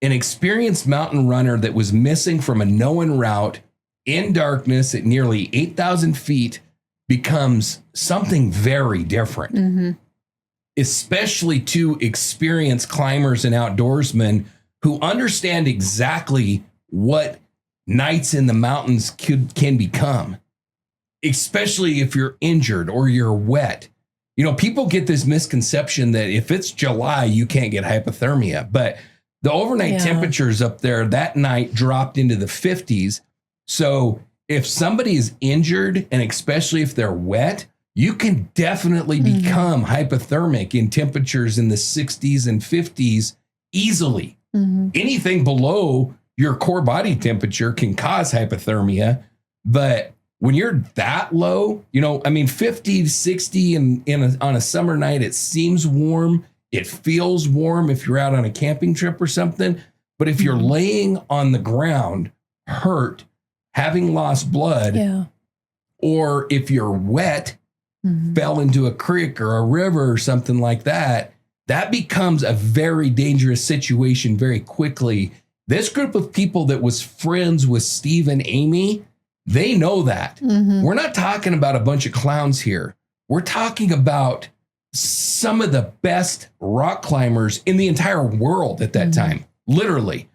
an experienced mountain runner that was missing from a known route in darkness at nearly 8,000 feet becomes something very different. Especially to experienced climbers and outdoorsmen who understand exactly what nights in the mountains can become, especially if you're injured or you're wet. You know, people get this misconception that if it's July, you can't get hypothermia, but the overnight temperatures up there that night dropped into the 50s. So if somebody is injured, and especially if they're wet, you can definitely become hypothermic in temperatures in the 60s and 50s easily. Anything below your core body temperature can cause hypothermia. But when you're that low, 50 to 60 on a summer night, it seems warm. It feels warm if you're out on a camping trip or something. But if you're laying on the ground, hurt, having lost blood, or if you're wet, fell into a creek or a river or something like that, that becomes a very dangerous situation very quickly. This group of people that was friends with Steve and Amy, they know that. We're not talking about a bunch of clowns here. We're talking about some of the best rock climbers in the entire world at that time. Literally.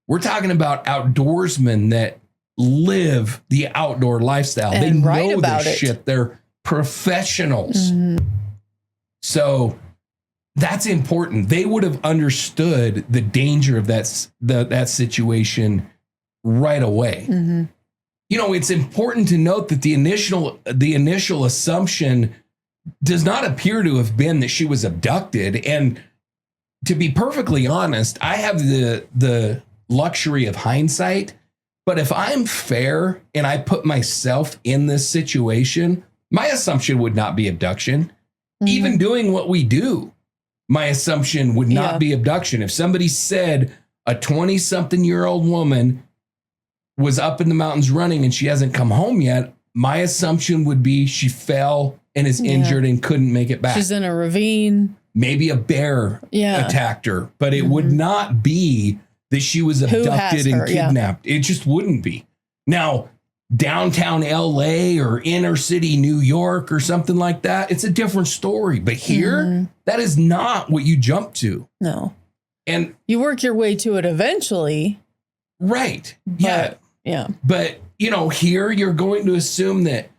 We're talking about outdoorsmen that live the outdoor lifestyle. And they know about this shit. They're professionals. So that's important. They would have understood the danger of that situation right away. It's important to note that the initial assumption does not appear to have been that she was abducted. And to be perfectly honest, I have the luxury of hindsight. But if I'm fair and I put myself in this situation, my assumption would not be abduction. Mm-hmm. Even doing what we do, my assumption would not be abduction. If somebody said a 20-something-year-old woman was up in the mountains running and she hasn't come home yet, my assumption would be she fell and is injured and couldn't make it back. She's in a ravine. Maybe a bear attacked her, but it would not be that she was abducted and kidnapped. It just wouldn't be. Now, downtown LA or inner city New York or something like that, it's a different story. But here, that is not what you jump to. No. And you work your way to it eventually. Right. Yeah. But, here you're going to assume that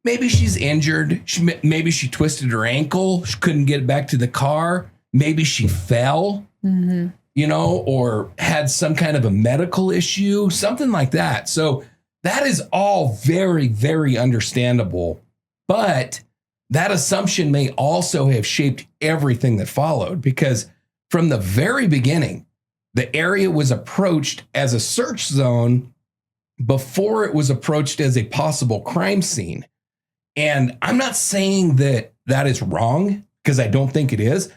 maybe she's injured. Maybe she twisted her ankle. She couldn't get back to the car. Maybe she fell, or had some kind of a medical issue, something like that. So that is all very, very understandable. But that assumption may also have shaped everything that followed, because from the very beginning, the area was approached as a search zone before it was approached as a possible crime scene. And I'm not saying that that is wrong, because I don't think it is.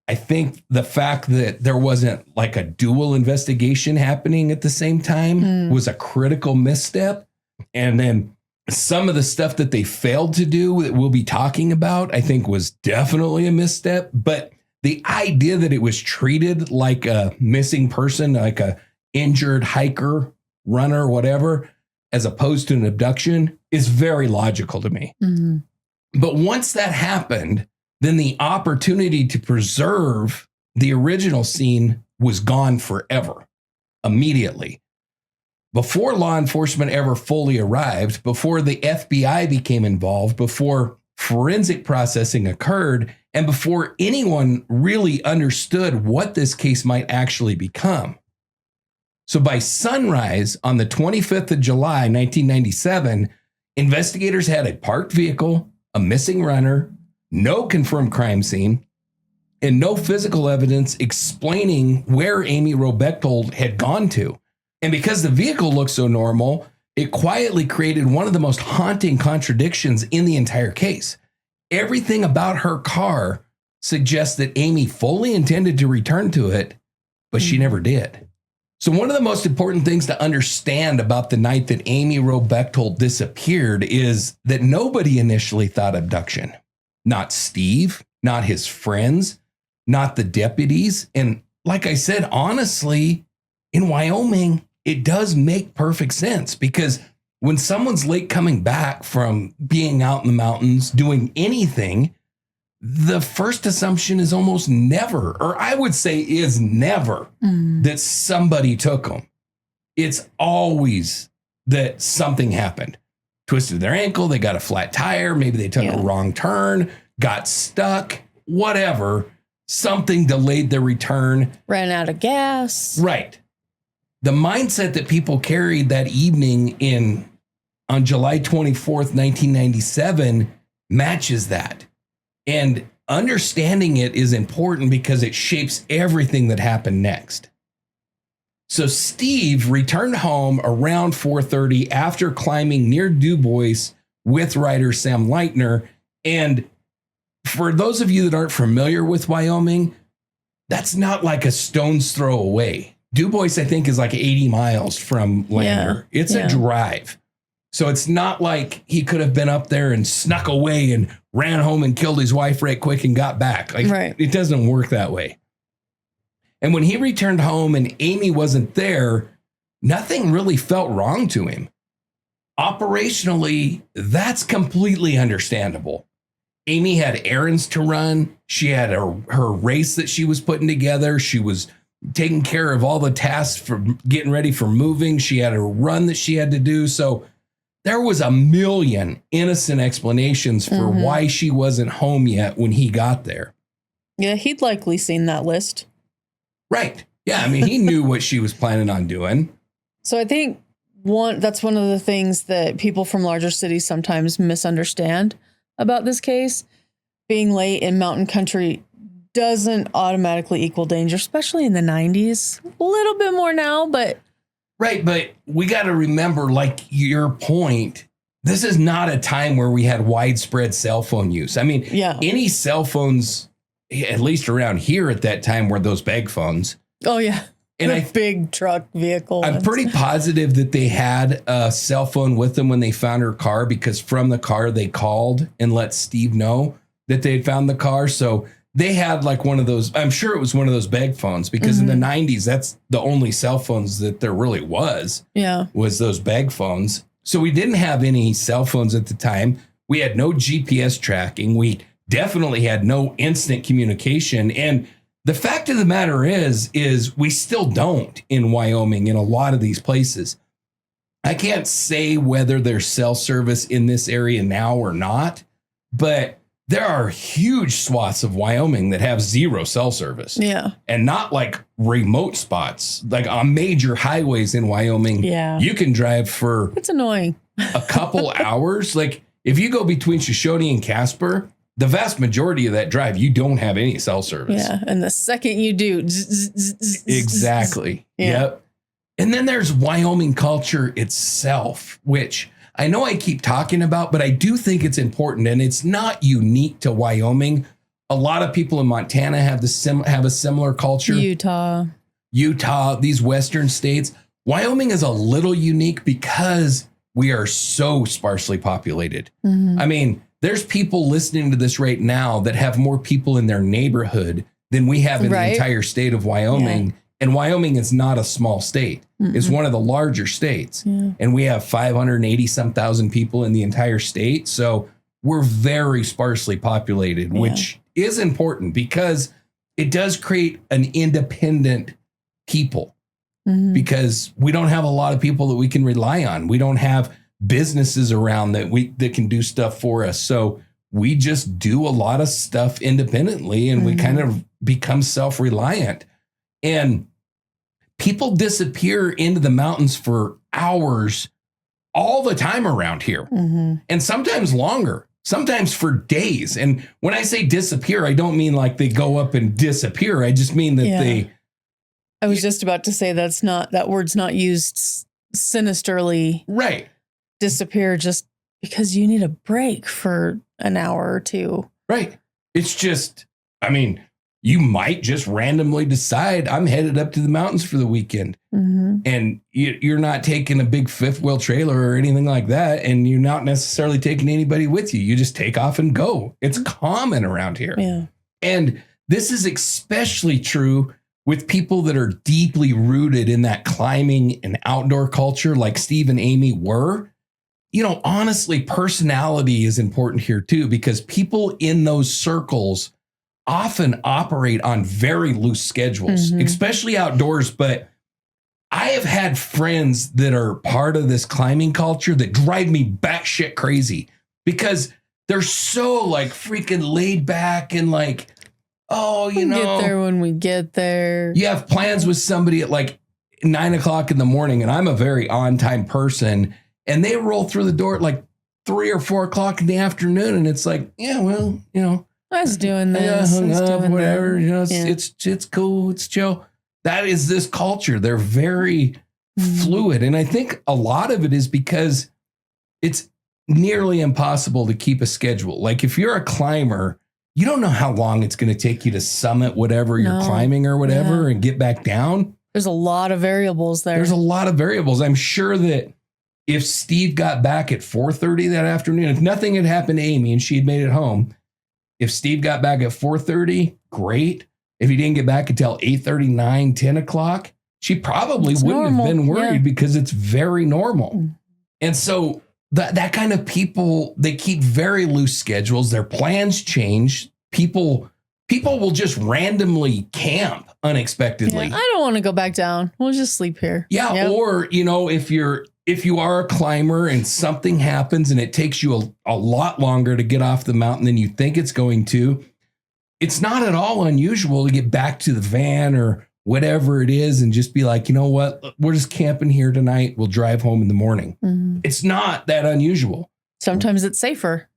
I think the fact that there wasn't like a dual investigation happening at the same time was a critical misstep. And then some of the stuff that they failed to do that we'll be talking about, I think was definitely a misstep. But the idea that it was treated like a missing person, like a injured hiker, runner, whatever, as opposed to an abduction is very logical to me. Mm-hmm. But once that happened, then the opportunity to preserve the original scene was gone forever, immediately. Before law enforcement ever fully arrived, before the FBI became involved, before forensic processing occurred, and before anyone really understood what this case might actually become. So by sunrise on the 25th of July, 1997, investigators had a parked vehicle, a missing runner, no confirmed crime scene, and no physical evidence explaining where Amy Wroe Bechtel had gone to. And because the vehicle looked so normal, it quietly created one of the most haunting contradictions in the entire case. Everything about her car suggests that Amy fully intended to return to it, but she never did. So one of the most important things to understand about the night that Amy Wroe Bechtel disappeared is that nobody initially thought abduction. Not Steve, not his friends, not the deputies. And like I said, honestly, in Wyoming, it does make perfect sense, because when someone's late coming back from being out in the mountains, doing anything, the first assumption is almost never, or I would say is never, that somebody took them. It's always that something happened. Twisted their ankle, they got a flat tire, maybe they took a wrong turn, got stuck, whatever. Something delayed their return. Ran out of gas. Right. The mindset that people carried that evening on July 24th, 1997 matches that. And understanding it is important because it shapes everything that happened next. So Steve returned home around 4:30 after climbing near Dubois with writer Sam Leitner. And for those of you that aren't familiar with Wyoming, that's not like a stone's throw away. Dubois, I think, is like 80 miles from Lander. It's a drive. So it's not like he could have been up there and snuck away and ran home and killed his wife right quick and got back. It doesn't work that way. And when he returned home and Amy wasn't there, nothing really felt wrong to him. Operationally, that's completely understandable. Amy had errands to run. She had her race that she was putting together. She was taking care of all the tasks for getting ready for moving. She had a run that she had to do. So there was a million innocent explanations for why she wasn't home yet when he got there. Yeah, he'd likely seen that list. Right. Yeah, I mean, he knew what she was planning on doing. So I think that's one of the things that people from larger cities sometimes misunderstand about this case. Being late in mountain country doesn't automatically equal danger, especially in the 90s. A little bit more now, but. Right. But we got to remember, like your point, this is not a time where we had widespread cell phone use. I mean, any cell phones, at least around here at that time, were those bag phones. Oh, yeah. And a big truck vehicle. I'm pretty positive that they had a cell phone with them when they found her car, because from the car they called and let Steve know that they had found the car. So they had like one of those. I'm sure it was one of those bag phones, because in the 90s, that's the only cell phones that there really was. Yeah. Was those bag phones. So we didn't have any cell phones at the time. We had no GPS tracking. We definitely had no instant communication. And the fact of the matter is we still don't in Wyoming in a lot of these places. I can't say whether there's cell service in this area now or not, but there are huge swaths of Wyoming that have zero cell service. Yeah. And not like remote spots, like on major highways in Wyoming. Yeah. You can drive for it's annoying. A couple hours. Like if you go between Shoshone and Casper, the vast majority of that drive, you don't have any cell service. Yeah. And the second you do. Exactly. Yeah. Yep. And then there's Wyoming culture itself, which I know I keep talking about, but I do think it's important, and it's not unique to Wyoming. A lot of people in Montana have a similar culture. Utah, these Western states. Wyoming is a little unique because we are so sparsely populated. I mean, there's people listening to this right now that have more people in their neighborhood than we have in the entire state of Wyoming. Yeah. And Wyoming is not a small state. It's one of the larger states. Yeah. And we have 580 thousand people in the entire state. So we're very sparsely populated, which is important because it does create an independent people, because we don't have a lot of people that we can rely on. We don't have businesses around that can do stuff for us. So we just do a lot of stuff independently, and we kind of become self-reliant. And people disappear into the mountains for hours all the time around here, and sometimes longer, sometimes for days. And when I say disappear, I don't mean like they go up and disappear. I just mean that I was just about to say that word's not used sinisterly. Right. Disappear just because you need a break for an hour or two. Right. It's just, I mean, you might just randomly decide I'm headed up to the mountains for the weekend, and you're not taking a big fifth wheel trailer or anything like that. And you're not necessarily taking anybody with you. You just take off and go. It's common around here. Yeah. And this is especially true with people that are deeply rooted in that climbing and outdoor culture, like Steve and Amy were. You know, honestly, personality is important here too, because people in those circles often operate on very loose schedules, especially outdoors. But I have had friends that are part of this climbing culture that drive me batshit crazy because they're so like freaking laid back and like, oh, you know, get there when we get there. You have plans with somebody at like 9 o'clock in the morning, and I'm a very on time person, and they roll through the door at like 3 or 4 o'clock in the afternoon. And it's like, yeah, well, you know, I was doing this. Hung up, whatever. That. You know, it's cool. It's chill. That is this culture. They're very fluid. And I think a lot of it is because it's nearly impossible to keep a schedule. Like if you're a climber, you don't know how long it's going to take you to summit whatever you're climbing or whatever and get back down. There's a lot of variables there. There's a lot of variables. I'm sure that if Steve got back at 4:30 that afternoon, if nothing had happened to Amy and she had made it home, if Steve got back at 4:30, great. If he didn't get back until 8:30, 9, 10 o'clock, she probably wouldn't have been worried because it's very normal. And so that kind of people, they keep very loose schedules. Their plans change. People will just randomly camp unexpectedly. Yeah, I don't want to go back down. We'll just sleep here. Yeah. Yep. Or, you know, if you are a climber and something happens and it takes you a lot longer to get off the mountain than you think it's going to, it's not at all unusual to get back to the van or whatever it is and just be like, you know what, we're just camping here tonight. We'll drive home in the morning. It's not that unusual. Sometimes it's safer.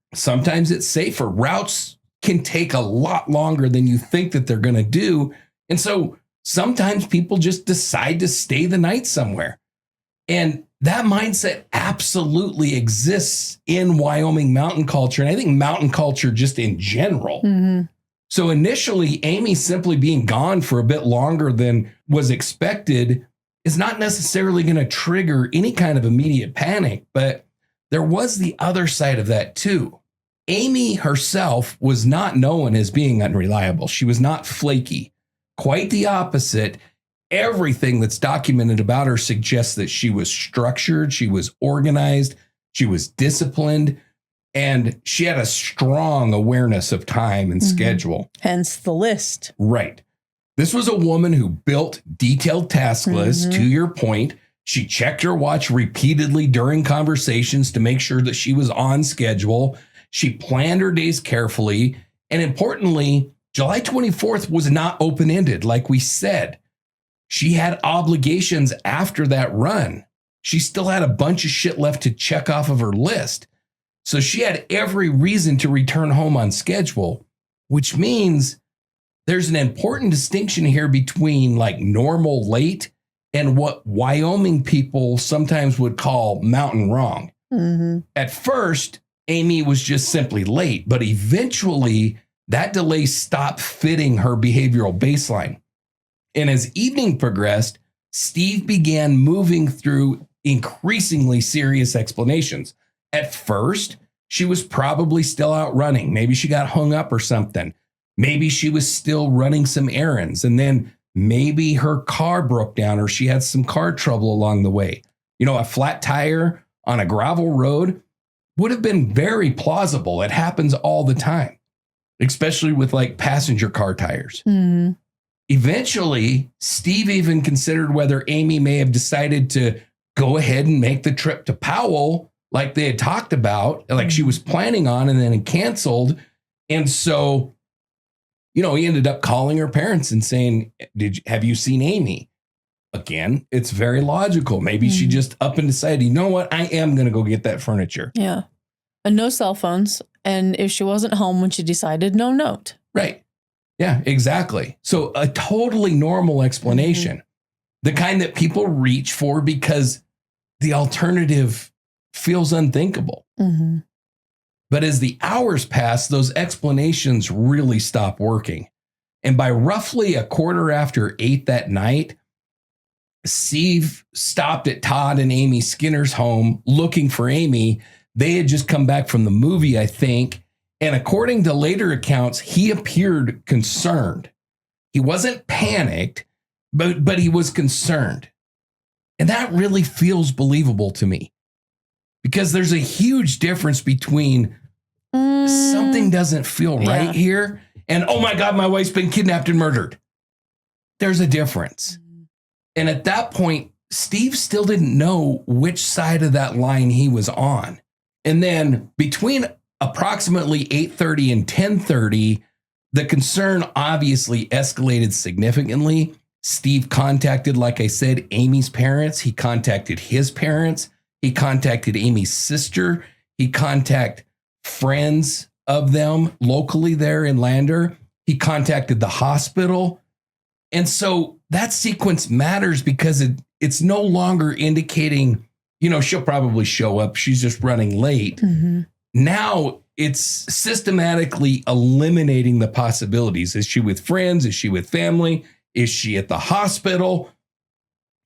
Routes can take a lot longer than you think that they're going to do. And so sometimes people just decide to stay the night somewhere. And that mindset absolutely exists in Wyoming mountain culture. And I think mountain culture just in general. Mm-hmm. So initially, Amy simply being gone for a bit longer than was expected is not necessarily going to trigger any kind of immediate panic. But there was the other side of that too. Amy herself was not known as being unreliable. She was not flaky. Quite the opposite. Everything that's documented about her suggests that she was structured, she was organized, she was disciplined, and she had a strong awareness of time and schedule. Hence the list. Right. This was a woman who built detailed task lists, to your point. She checked her watch repeatedly during conversations to make sure that she was on schedule. She planned her days carefully. And importantly, July 24th was not open-ended, like we said. She had obligations after that run. She still had a bunch of shit left to check off of her list. So she had every reason to return home on schedule, which means there's an important distinction here between like normal late and what Wyoming people sometimes would call mountain wrong. Mm-hmm. At first, Amy was just simply late, but eventually that delay stopped fitting her behavioral baseline. And as evening progressed, Steve began moving through increasingly serious explanations. At first, she was probably still out running. Maybe she got hung up or something. Maybe she was still running some errands. And then maybe her car broke down or she had some car trouble along the way. You know, a flat tire on a gravel road would have been very plausible. It happens all the time, especially with like passenger car tires. Mm-hmm. Eventually, Steve even considered whether Amy may have decided to go ahead and make the trip to Powell like they had talked about, like she was planning on, and then it canceled. And so, you know, he ended up calling her parents and saying, have you seen Amy? Again, it's very logical. Maybe she just up and decided, you know what, I am going to go get that furniture. Yeah. And no cell phones. And if she wasn't home when she decided, no note. Right. Yeah, exactly. So a totally normal explanation, the kind that people reach for because the alternative feels unthinkable. Mm-hmm. But as the hours pass, those explanations really stop working. And by roughly 8:15 that night, Steve stopped at Todd and Amy Skinner's home looking for Amy. They had just come back from the movie, I think. And according to later accounts, he appeared concerned. He wasn't panicked, but he was concerned. And that really feels believable to me because there's a huge difference between something doesn't feel right here and, oh my God, my wife's been kidnapped and murdered. There's a difference. And at that point, Steve still didn't know which side of that line he was on. And then between approximately 8:30 and 10:30, the concern obviously escalated significantly. Steve contacted, like I said, Amy's parents. He contacted his parents. He contacted Amy's sister. He contacted friends of them locally there in Lander. He contacted the hospital. And so that sequence matters because it's no longer indicating, you know, she'll probably show up. She's just running late. Mm-hmm. Now it's systematically eliminating the possibilities. Is she with friends? Is she with family? Is she at the hospital?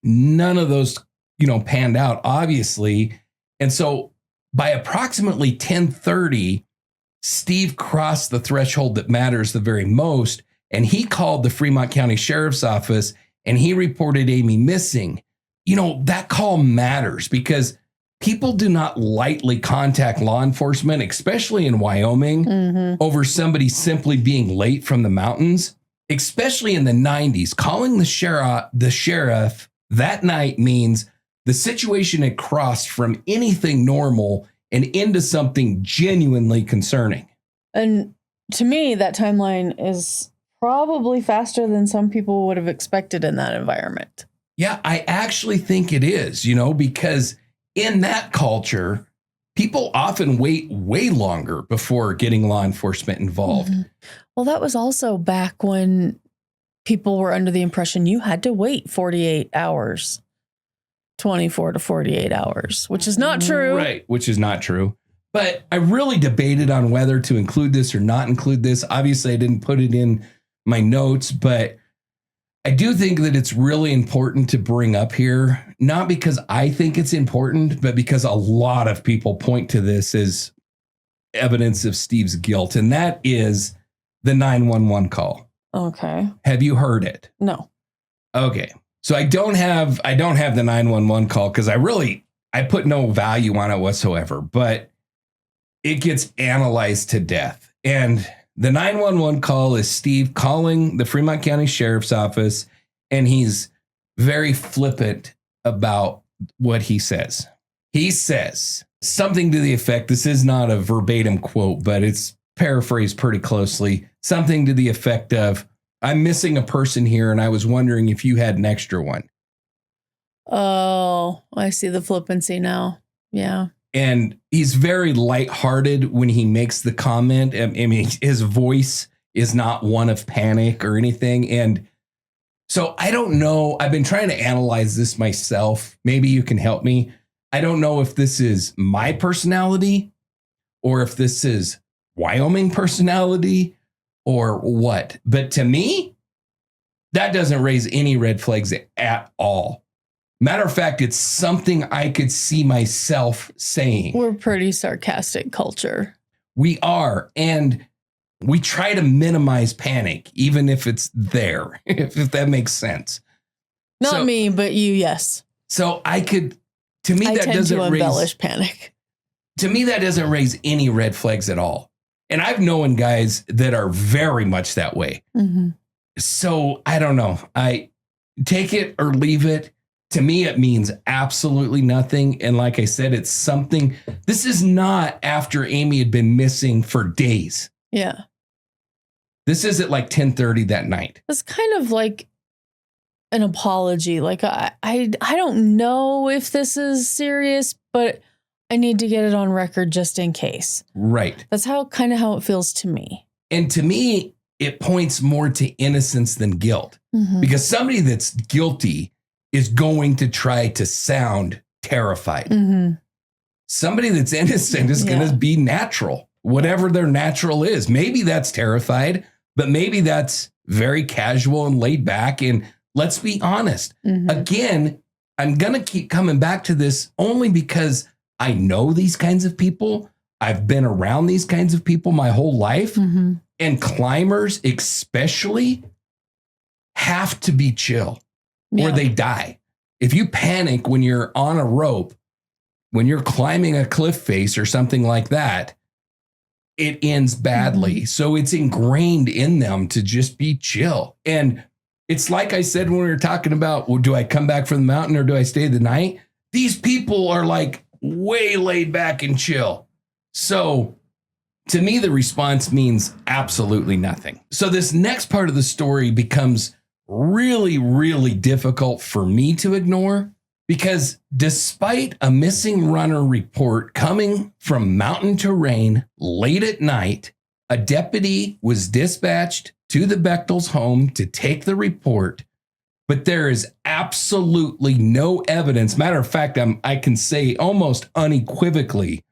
None of those, you know, panned out, obviously. And so by approximately 10:30, Steve crossed the threshold that matters the very most. And he called the Fremont County Sheriff's Office and he reported Amy missing. You know, that call matters because people do not lightly contact law enforcement, especially in Wyoming, over somebody simply being late from the mountains, especially in the 90s. Calling the sheriff that night means the situation had crossed from anything normal and into something genuinely concerning. And to me, that timeline is probably faster than some people would have expected in that environment. Yeah, I actually think it is, you know, because in that culture, people often wait way longer before getting law enforcement involved. Mhm. Well, that was also back when people were under the impression you had to wait 48 hours, 24 to 48 hours, which is not true. Right, which is not true. But I really debated on whether to include this or not include this. Obviously, I didn't put it in my notes, but I do think that it's really important to bring up here, not because I think it's important, but because a lot of people point to this as evidence of Steve's guilt, and that is the 911 call. Okay. Have you heard it? No. Okay. So I don't have the 911 call because I put no value on it whatsoever, but it gets analyzed to death. And the 911 call is Steve calling the Fremont County Sheriff's Office, and he's very flippant about what he says. He says something to the effect, this is not a verbatim quote, but it's paraphrased pretty closely, something to the effect of, I'm missing a person here, and I was wondering if you had an extra one. Oh, I see the flippancy now. Yeah. And he's very lighthearted when he makes the comment. I mean, his voice is not one of panic or anything. And so I don't know. I've been trying to analyze this myself. Maybe you can help me. I don't know if this is my personality or if this is Wyoming personality or what. But to me, that doesn't raise any red flags at all. Matter of fact, it's something I could see myself saying. We're pretty sarcastic culture. We are. And we try to minimize panic, even if it's there, if that makes sense. Not me, but you, yes. So I could, to me, I that tend doesn't to embellish panic. To me, that doesn't raise any red flags at all. And I've known guys that are very much that way. Mm-hmm. So I don't know. I take it or leave it. To me, it means absolutely nothing. And like I said, it's something. This is not after Amy had been missing for days. Yeah. This is at like 10:30 that night. It's kind of like an apology. Like I don't know if this is serious, but I need to get it on record just in case. Right. That's how it feels to me. And to me, it points more to innocence than guilt. Mm-hmm. Because somebody that's guilty is going to try to sound terrified. Mm-hmm. Somebody that's innocent is going to be natural, whatever their natural is. Maybe that's terrified, but maybe that's very casual and laid back. And let's be honest. Mm-hmm. Again, I'm going to keep coming back to this only because I know these kinds of people. I've been around these kinds of people my whole life. Mm-hmm. And climbers especially have to be chill or they die. If you panic when you're on a rope, when you're climbing a cliff face or something like that, it ends badly. Mm-hmm. So it's ingrained in them to just be chill. And it's like I said when we were talking about, well, do I come back from the mountain or do I stay the night? These people are like way laid back and chill. So to me, the response means absolutely nothing. So this next part of the story becomes really, really difficult for me to ignore because despite a missing runner report coming from mountain terrain late at night, a deputy was dispatched to the Bechtel's home to take the report, but there is absolutely no evidence. Matter of fact, I can say almost unequivocally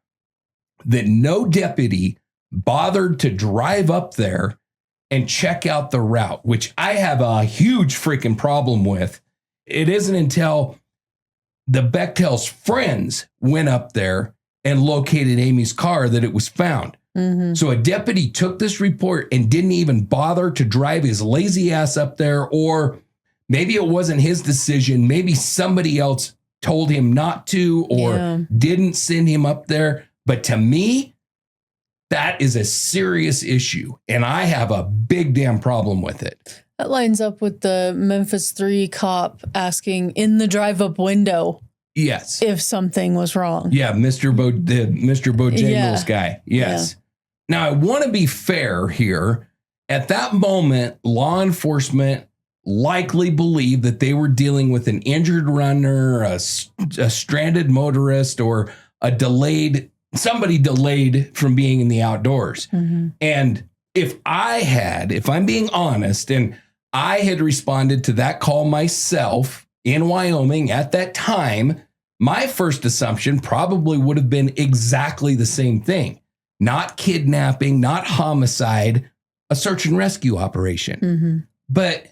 that no deputy bothered to drive up there and check out the route, which I have a huge freaking problem with. It isn't until the Bechtel's friends went up there and located Amy's car that it was found. Mm-hmm. So a deputy took this report and didn't even bother to drive his lazy ass up there, or maybe it wasn't his decision. Maybe somebody else told him not to or didn't send him up there. But to me, that is a serious issue, and I have a big damn problem with it. That lines up with the Memphis 3 cop asking in the drive-up window if something was wrong. Yeah, Mr. Bojangles guy. Yes. Yeah. Now, I want to be fair here. At that moment, law enforcement likely believed that they were dealing with an injured runner, a stranded motorist, or a delayed somebody delayed from being in the outdoors. And if I'm being honest, and I had responded to that call myself in Wyoming at that time, my first assumption probably would have been exactly the same thing. Not kidnapping, not homicide, a search and rescue operation. But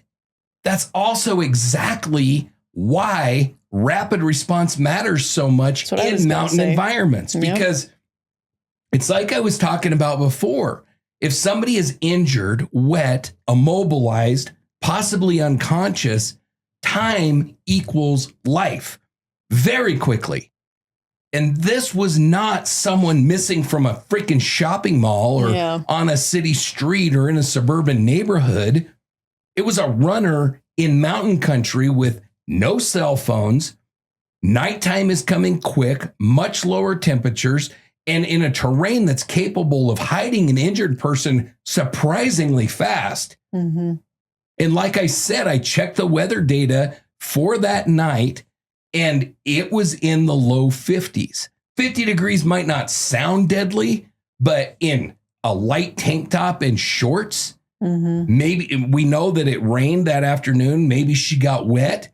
that's also exactly why rapid response matters so much in mountain environments, because it's like I was talking about before. If somebody is injured, wet, immobilized, possibly unconscious, time equals life very quickly. And this was not someone missing from a freaking shopping mall or on a city street or in a suburban neighborhood. It was a runner in mountain country with no cell phones. Nighttime is coming quick, much lower temperatures, and in a terrain that's capable of hiding an injured person surprisingly fast. And like I said, I checked the weather data for that night, and it was in the low 50s. 50 degrees might not sound deadly, but in a light tank top and shorts, maybe we know that it rained that afternoon. Maybe she got wet.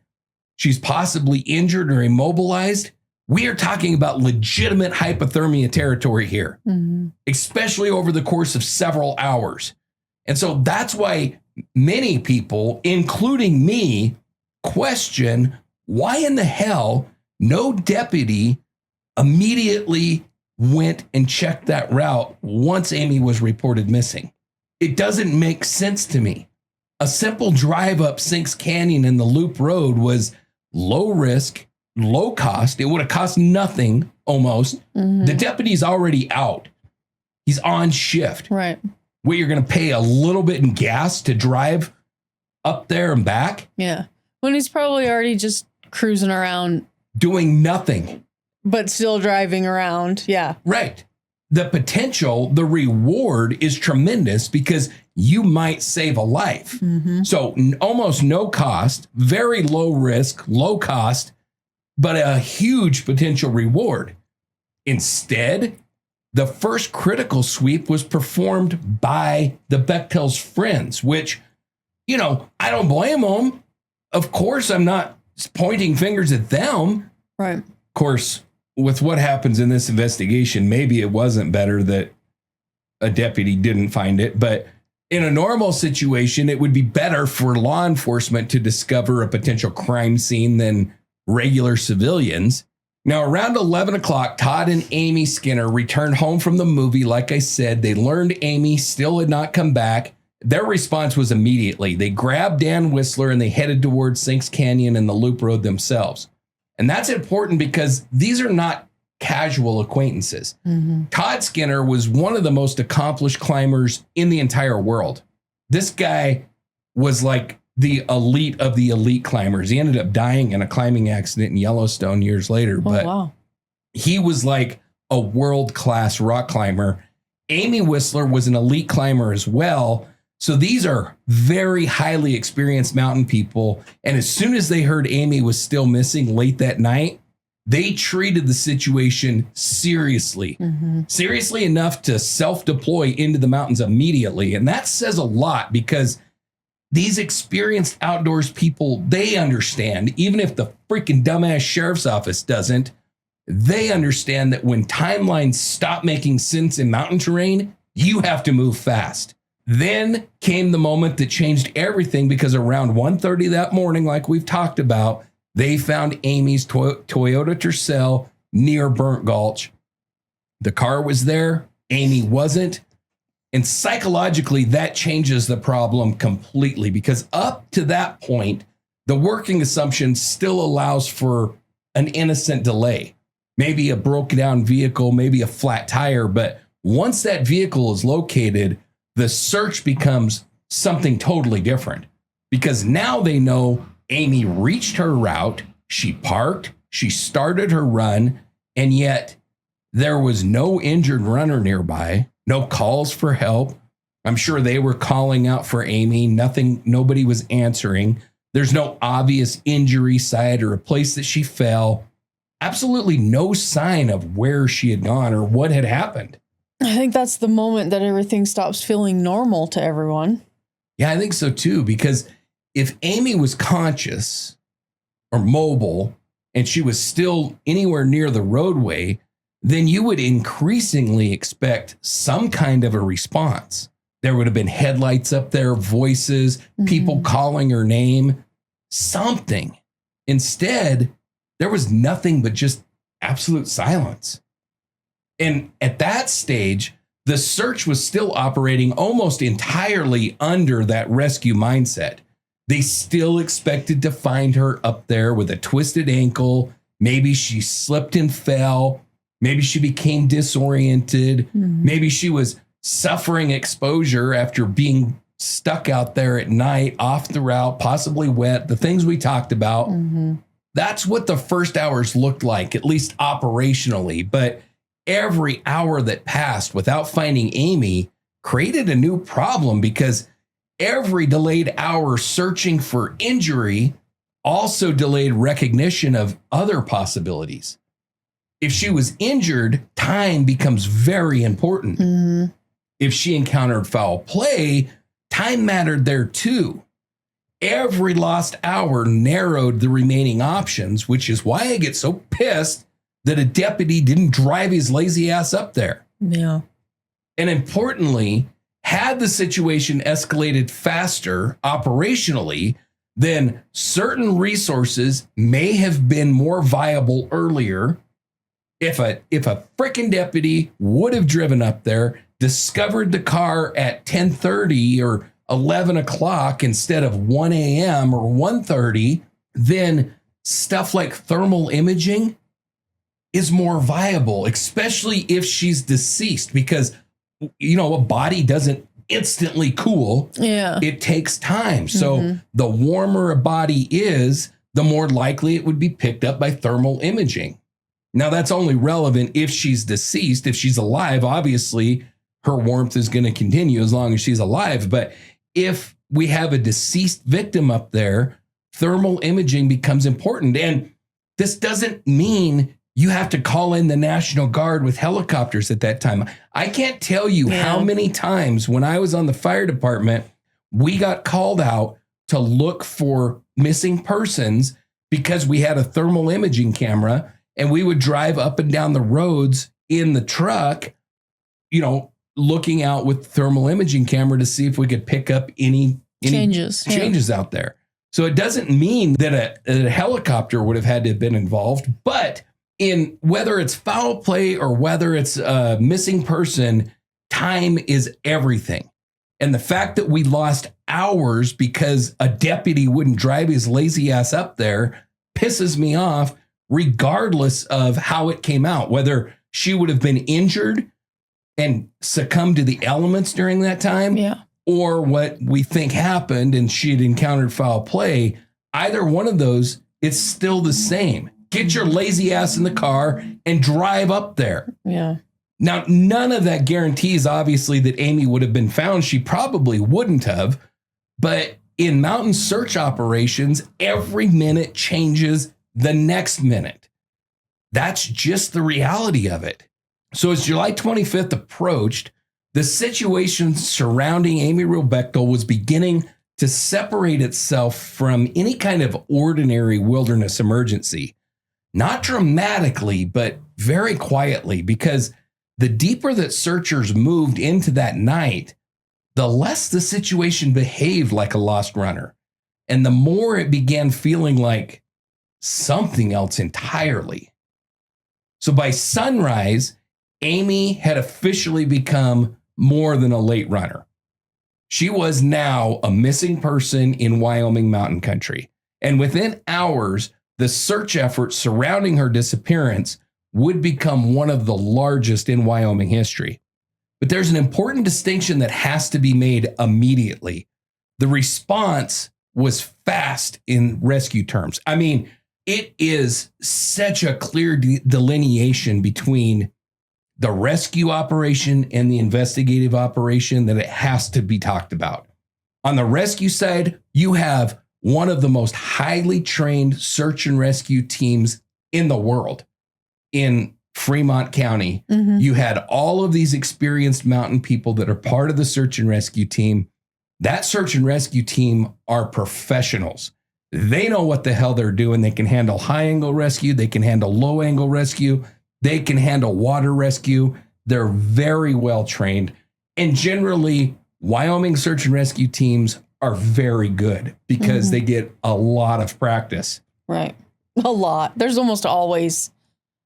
She's possibly injured or immobilized. We are talking about legitimate hypothermia territory here, especially over the course of several hours. And so that's why many people, including me, question why in the hell no deputy immediately went and checked that route once Amy was reported missing. It doesn't make sense to me. A simple drive up Sinks Canyon and the Loop Road was low risk, low cost. It would have cost nothing almost. The deputy's already out. He's on shift. Right. Where you're going to pay a little bit in gas to drive up there and back. Yeah. When he's probably already just cruising around. Doing nothing. But still driving around. Yeah. Right. The potential, the reward is tremendous because you might save a life. So almost no cost, very low risk, low cost, but a huge potential reward. Instead, the first critical sweep was performed by the Bechtel's friends, which, I don't blame them. Of course, I'm not pointing fingers at them. Right. Of course, with what happens in this investigation, maybe it wasn't better that a deputy didn't find it, but in a normal situation, it would be better for law enforcement to discover a potential crime scene than regular civilians. Now, around 11 o'clock, Todd and Amy Skinner returned home from the movie. Like I said, they learned Amy still had not come back. Their response was immediately. They grabbed Dan Whistler and they headed towards Sinks Canyon and the Loop Road themselves. And that's important because these are not casual acquaintances. Todd Skinner was one of the most accomplished climbers in the entire world. This guy was like the elite of the elite climbers. He ended up dying in a climbing accident in Yellowstone years later. But he was like a world-class rock climber. Amy Whistler was an elite climber as well. So these are very highly experienced mountain people. And as soon as they heard Amy was still missing late that night, they treated the situation seriously, seriously enough to self-deploy into the mountains immediately. And that says a lot because these experienced outdoors people, they understand, even if the freaking dumbass sheriff's office doesn't, they understand that when timelines stop making sense in mountain terrain, you have to move fast. Then came the moment that changed everything because around 1:30 that morning, like we've talked about, they found Amy's Toyota Tercel near Burnt Gulch. The car was there. Amy wasn't. And psychologically, that changes the problem completely because up to that point, the working assumption still allows for an innocent delay. Maybe a broken down vehicle, maybe a flat tire. But once that vehicle is located, the search becomes something totally different because now they know Amy reached her route, she parked, she started her run, and yet there was no injured runner nearby, no calls for help. I'm sure they were calling out for Amy. Nobody was answering. There's no obvious injury site or a place that she fell. absolutely no sign of where she had gone or what had happened. I think that's the moment that everything stops feeling normal to everyone. Yeah, I think so too, because if Amy was conscious or mobile and she was still anywhere near the roadway, then you would increasingly expect some kind of a response. There would have been headlights up there, voices, people calling her name, something. Instead, there was nothing but just absolute silence. And at that stage, the search was still operating almost entirely under that rescue mindset. They still expected to find her up there with a twisted ankle. Maybe she slipped and fell. Maybe she became disoriented. Maybe she was suffering exposure after being stuck out there at night, off the route, possibly wet, the things we talked about. That's what the first hours looked like, at least operationally. But every hour that passed without finding Amy created a new problem, because every delayed hour searching for injury also delayed recognition of other possibilities. If she was injured, time becomes very important. If she encountered foul play, time mattered there too. Every lost hour narrowed the remaining options, which is why I get so pissed that a deputy didn't drive his lazy ass up there. Yeah. And importantly, had the situation escalated faster operationally, then certain resources may have been more viable earlier. If a frickin' deputy would have driven up there, discovered the car at 10:30 or 11 o'clock instead of 1 a.m. or 1:30, then stuff like thermal imaging is more viable, especially if she's deceased, because, you know, a body doesn't instantly cool. Yeah. It takes time. So the warmer a body is, the more likely it would be picked up by thermal imaging. Now, that's only relevant if she's deceased. If she's alive, obviously, her warmth is going to continue as long as she's alive. But if we have a deceased victim up there, thermal imaging becomes important. And this doesn't mean you have to call in the National Guard with helicopters at that time. I can't tell you how many times when I was on the fire department, we got called out to look for missing persons because we had a thermal imaging camera, and we would drive up and down the roads in the truck, you know, looking out with thermal imaging camera to see if we could pick up any changes out there. So it doesn't mean that a helicopter would have had to have been involved, but in whether it's foul play or whether it's a missing person, time is everything. And the fact that we lost hours because a deputy wouldn't drive his lazy ass up there pisses me off, regardless of how it came out, whether she would have been injured and succumbed to the elements during that time, or what we think happened and she had encountered foul play. Either one of those, it's still the same. Get your lazy ass in the car and drive up there. Yeah. Now, none of that guarantees, obviously, that Amy would have been found. She probably wouldn't have. But in mountain search operations, every minute changes the next minute. That's just the reality of it. So as July 25th approached, the situation surrounding Amy Wroe Bechtel was beginning to separate itself from any kind of ordinary wilderness emergency. Not dramatically, but very quietly, because the deeper that searchers moved into that night, the less the situation behaved like a lost runner, and the more it began feeling like something else entirely. So by sunrise, Amy had officially become more than a late runner. She was now a missing person in Wyoming mountain country. And within hours, the search effort surrounding her disappearance would become one of the largest in Wyoming history. But there's an important distinction that has to be made immediately. The response was fast in rescue terms. I mean, it is such a clear delineation between the rescue operation and the investigative operation that it has to be talked about. On the rescue side, you have one of the most highly trained search and rescue teams in the world. in Fremont County. You had all of these experienced mountain people that are part of the search and rescue team. That search and rescue team are professionals. They know what the hell they're doing. They can handle high angle rescue. They can handle low angle rescue. They can handle water rescue. They're very well trained. And generally, Wyoming search and rescue teams are very good because they get a lot of practice. Right. A lot. There's almost always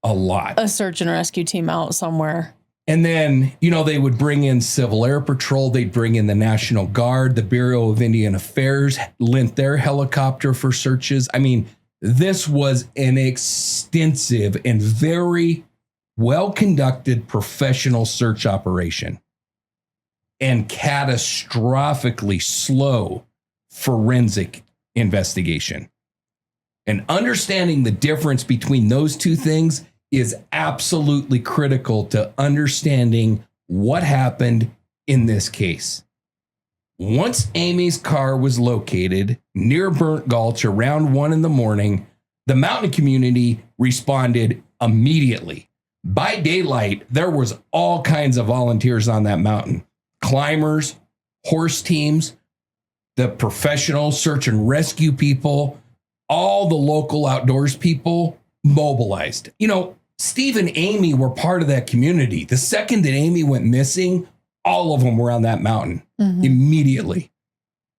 a search and rescue team out somewhere. And then, they would bring in Civil Air Patrol. They'd bring in the National Guard. The Bureau of Indian Affairs lent their helicopter for searches. I mean, this was an extensive and very well-conducted professional search operation and catastrophically slow forensic investigation. And understanding the difference between those two things is absolutely critical to understanding what happened in this case. Once Amy's car was located near Burnt Gulch around 1 a.m, the mountain community responded immediately. By daylight, there was all kinds of volunteers on that mountain. Climbers, horse teams, the professional search and rescue people, all the local outdoors people mobilized. Steve and Amy were part of that community. The second that Amy went missing, all of them were on that mountain immediately.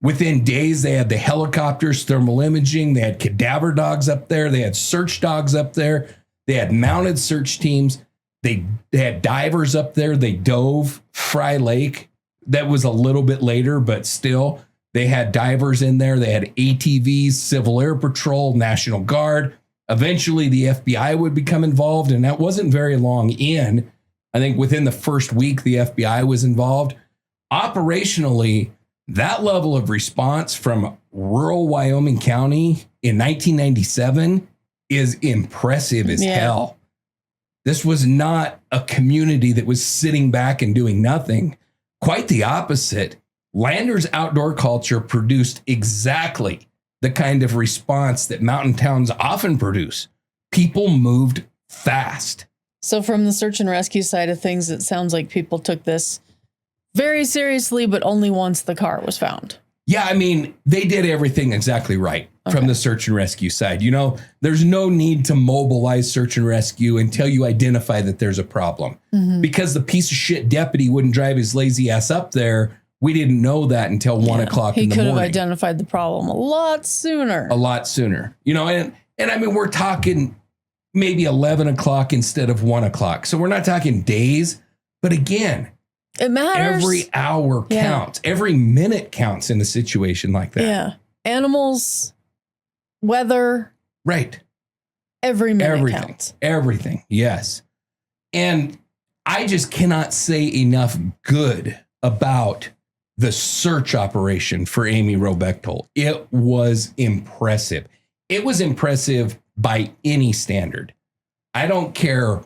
Within days, they had the helicopters, thermal imaging, they had cadaver dogs up there, they had search dogs up there, they had mounted search teams, they had divers up there, they dove Fry Lake. That was a little bit later, but still, they had divers in there, they had ATVs, Civil Air Patrol, National Guard. Eventually, the FBI would become involved, and that wasn't very long in. I think within the first week, the FBI was involved. Operationally, that level of response from rural Wyoming County in 1997 is impressive as hell. This was not a community that was sitting back and doing nothing. Quite the opposite. Landers outdoor culture produced exactly the kind of response that mountain towns often produce. People moved fast. So from the search and rescue side of things, it sounds like people took this very seriously, but only once the car was found. Yeah, I mean, they did everything exactly right from the search and rescue side. There's no need to mobilize search and rescue until you identify that there's a problem. Because the piece of shit deputy wouldn't drive his lazy ass up there. We didn't know that until 1 o'clock in the morning. He could have identified the problem a lot sooner. And I mean, we're talking maybe 11 o'clock instead of 1 o'clock. So we're not talking days, but again, it matters. Every hour counts. Every minute counts in a situation like that. Yeah. Animals, weather. Right. Every minute counts. Everything. Yes. And I just cannot say enough good about the search operation for Amy Wroe Bechtel. It was impressive. It was impressive by any standard. I don't care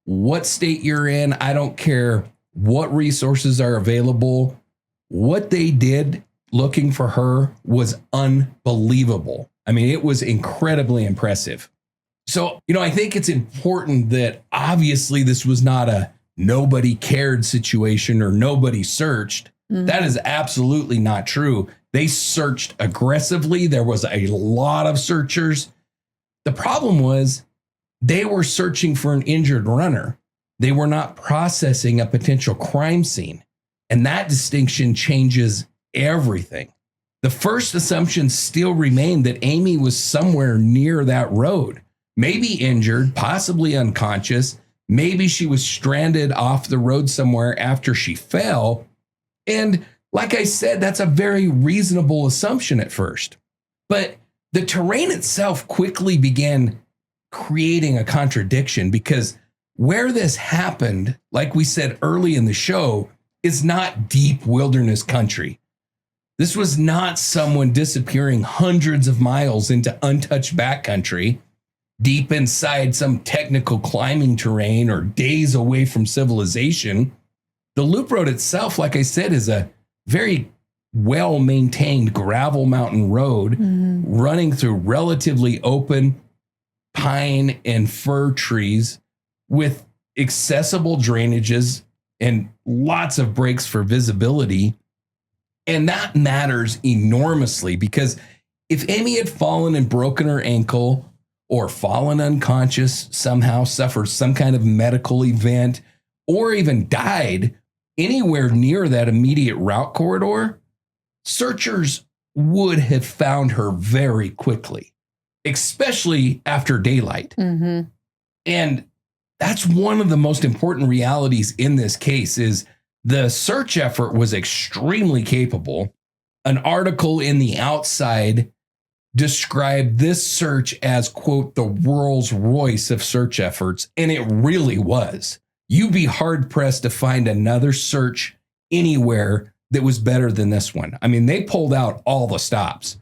what state you're in. I don't care what resources are available. What they did looking for her was unbelievable. I mean, it was incredibly impressive. So, I think it's important that obviously this was not a nobody cared situation or nobody searched. That is absolutely not true. They searched aggressively. There was a lot of searchers. The problem was they were searching for an injured runner. They were not processing a potential crime scene. And that distinction changes everything. The first assumption still remained that Amy was somewhere near that road, maybe injured, possibly unconscious. Maybe she was stranded off the road somewhere after she fell. And like I said, that's a very reasonable assumption at first. But the terrain itself quickly began creating a contradiction because where this happened, like we said early in the show, is not deep wilderness country. This was not someone disappearing hundreds of miles into untouched backcountry, deep inside some technical climbing terrain or days away from civilization. The loop road itself, like I said, is a very well-maintained gravel mountain road running through relatively open pine and fir trees with accessible drainages and lots of breaks for visibility. And that matters enormously because if Amy had fallen and broken her ankle or fallen unconscious, somehow suffered some kind of medical event, or even died anywhere near that immediate route corridor, searchers would have found her very quickly, especially after daylight. Mm-hmm. And that's one of the most important realities in this case is the search effort was extremely capable. An article in The Outside described this search as, quote, the Rolls Royce of search efforts. And it really was. You'd be hard pressed to find another search anywhere that was better than this one. I mean, they pulled out all the stops.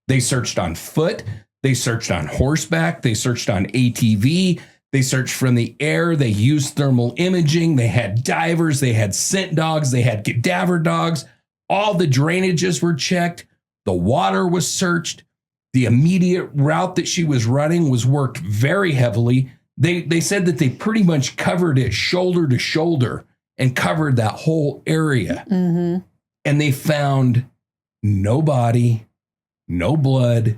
They searched on foot. They searched on horseback. They searched on ATV. They searched from the air. They used thermal imaging. They had divers. They had scent dogs. They had cadaver dogs. All the drainages were checked. The water was searched. The immediate route that she was running was worked very heavily. They said that they pretty much covered it shoulder to shoulder and covered that whole area. Mm-hmm. And they found no body, no blood,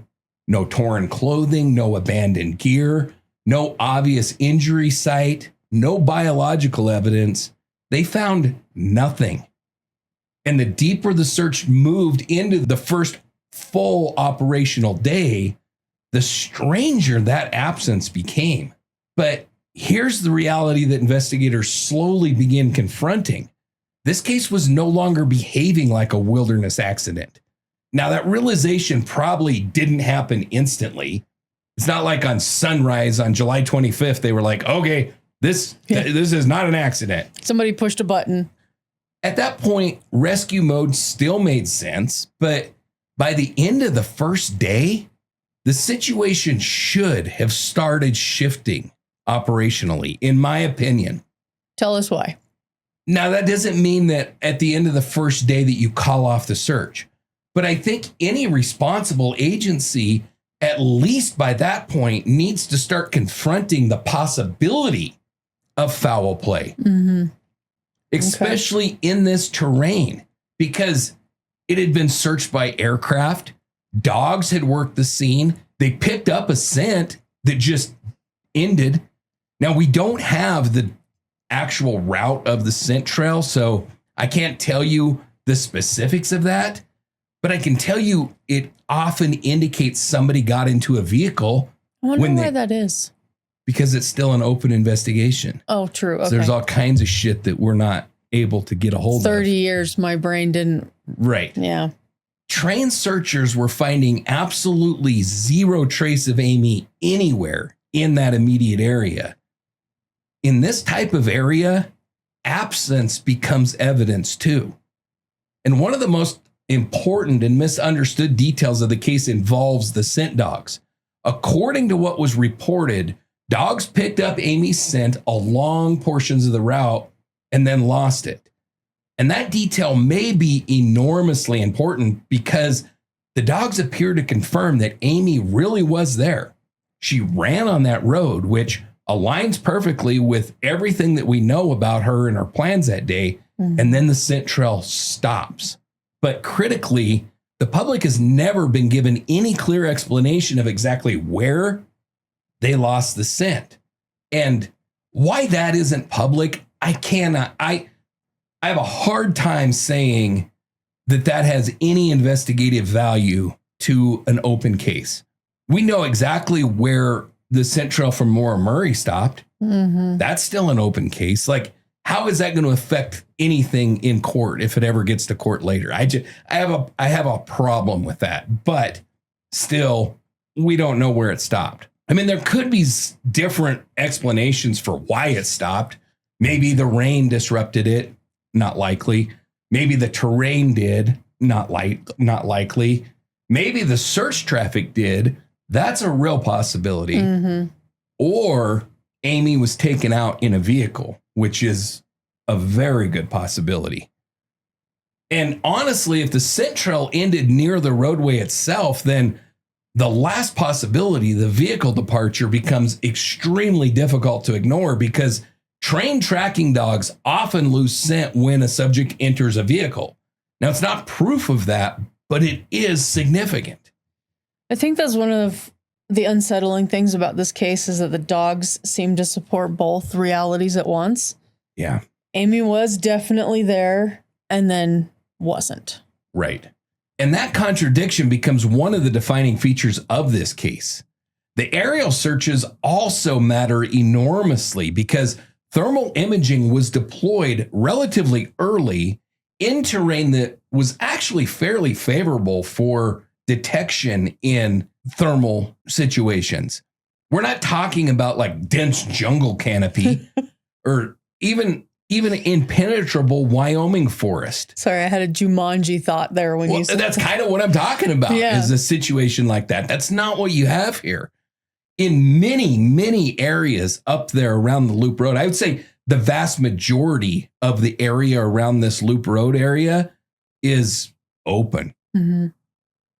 no torn clothing, no abandoned gear, no obvious injury site, no biological evidence. They found nothing. And the deeper the search moved into the first full operational day, the stranger that absence became. But here's the reality that investigators slowly begin confronting. This case was no longer behaving like a wilderness accident. Now, that realization probably didn't happen instantly. It's not like on sunrise on July 25th, they were like, okay, this is not an accident. Somebody pushed a button. At that point, rescue mode still made sense, but by the end of the first day, the situation should have started shifting operationally, in my opinion. Tell us why. Now, that doesn't mean that at the end of the first day that you call off the search, but I think any responsible agency, at least by that point, needs to start confronting the possibility of foul play, especially in this terrain, because it had been searched by aircraft. Dogs had worked the scene. They picked up a scent that just ended. Now, we don't have the actual route of the scent trail, so I can't tell you the specifics of that, but I can tell you it often indicates somebody got into a vehicle. I wonder why that is. Because it's still an open investigation. Oh, true. Okay. So there's all kinds of shit that we're not able to get a hold of. 30 years, my brain didn't. Right. Yeah. Trained searchers were finding absolutely zero trace of Amy anywhere in that immediate area. In this type of area, absence becomes evidence too. And one of the most important and misunderstood details of the case involves the scent dogs. According to what was reported, dogs picked up Amy's scent along portions of the route and then lost it. And that detail may be enormously important because the dogs appear to confirm that Amy really was there. She ran on that road, which aligns perfectly with everything that we know about her and her plans that day. And then the scent trail stops. But critically, the public has never been given any clear explanation of exactly where they lost the scent. And why that isn't public, I have a hard time saying that that has any investigative value to an open case. We know exactly where the scent trail from Maura Murray stopped. That's still an open case. Like, how is that going to affect anything in court if it ever gets to court later? I have a problem with that, but still, we don't know where it stopped. I mean, there could be different explanations for why it stopped. Maybe the rain disrupted it. Not likely. Maybe the terrain did. Not likely. Maybe the search traffic did. That's a real possibility. Or Amy was taken out in a vehicle, which is a very good possibility. And honestly, if the scent trail ended near the roadway itself, then the last possibility, the vehicle departure, becomes extremely difficult to ignore because trained tracking dogs often lose scent when a subject enters a vehicle. Now, it's not proof of that, but it is significant. I think that's one of the unsettling things about this case is that the dogs seem to support both realities at once. Yeah. Amy was definitely there and then wasn't. Right. And that contradiction becomes one of the defining features of this case. The aerial searches also matter enormously because thermal imaging was deployed relatively early in terrain that was actually fairly favorable for detection in thermal situations. We're not talking about like dense jungle canopy or even impenetrable Wyoming forest. Sorry, I had a Jumanji thought there when you said that's kind of what I'm talking about is a situation like that. That's not what you have here. In many, many areas up there around the Loop Road, I would say the vast majority of the area around this Loop Road area is open. Mm-hmm.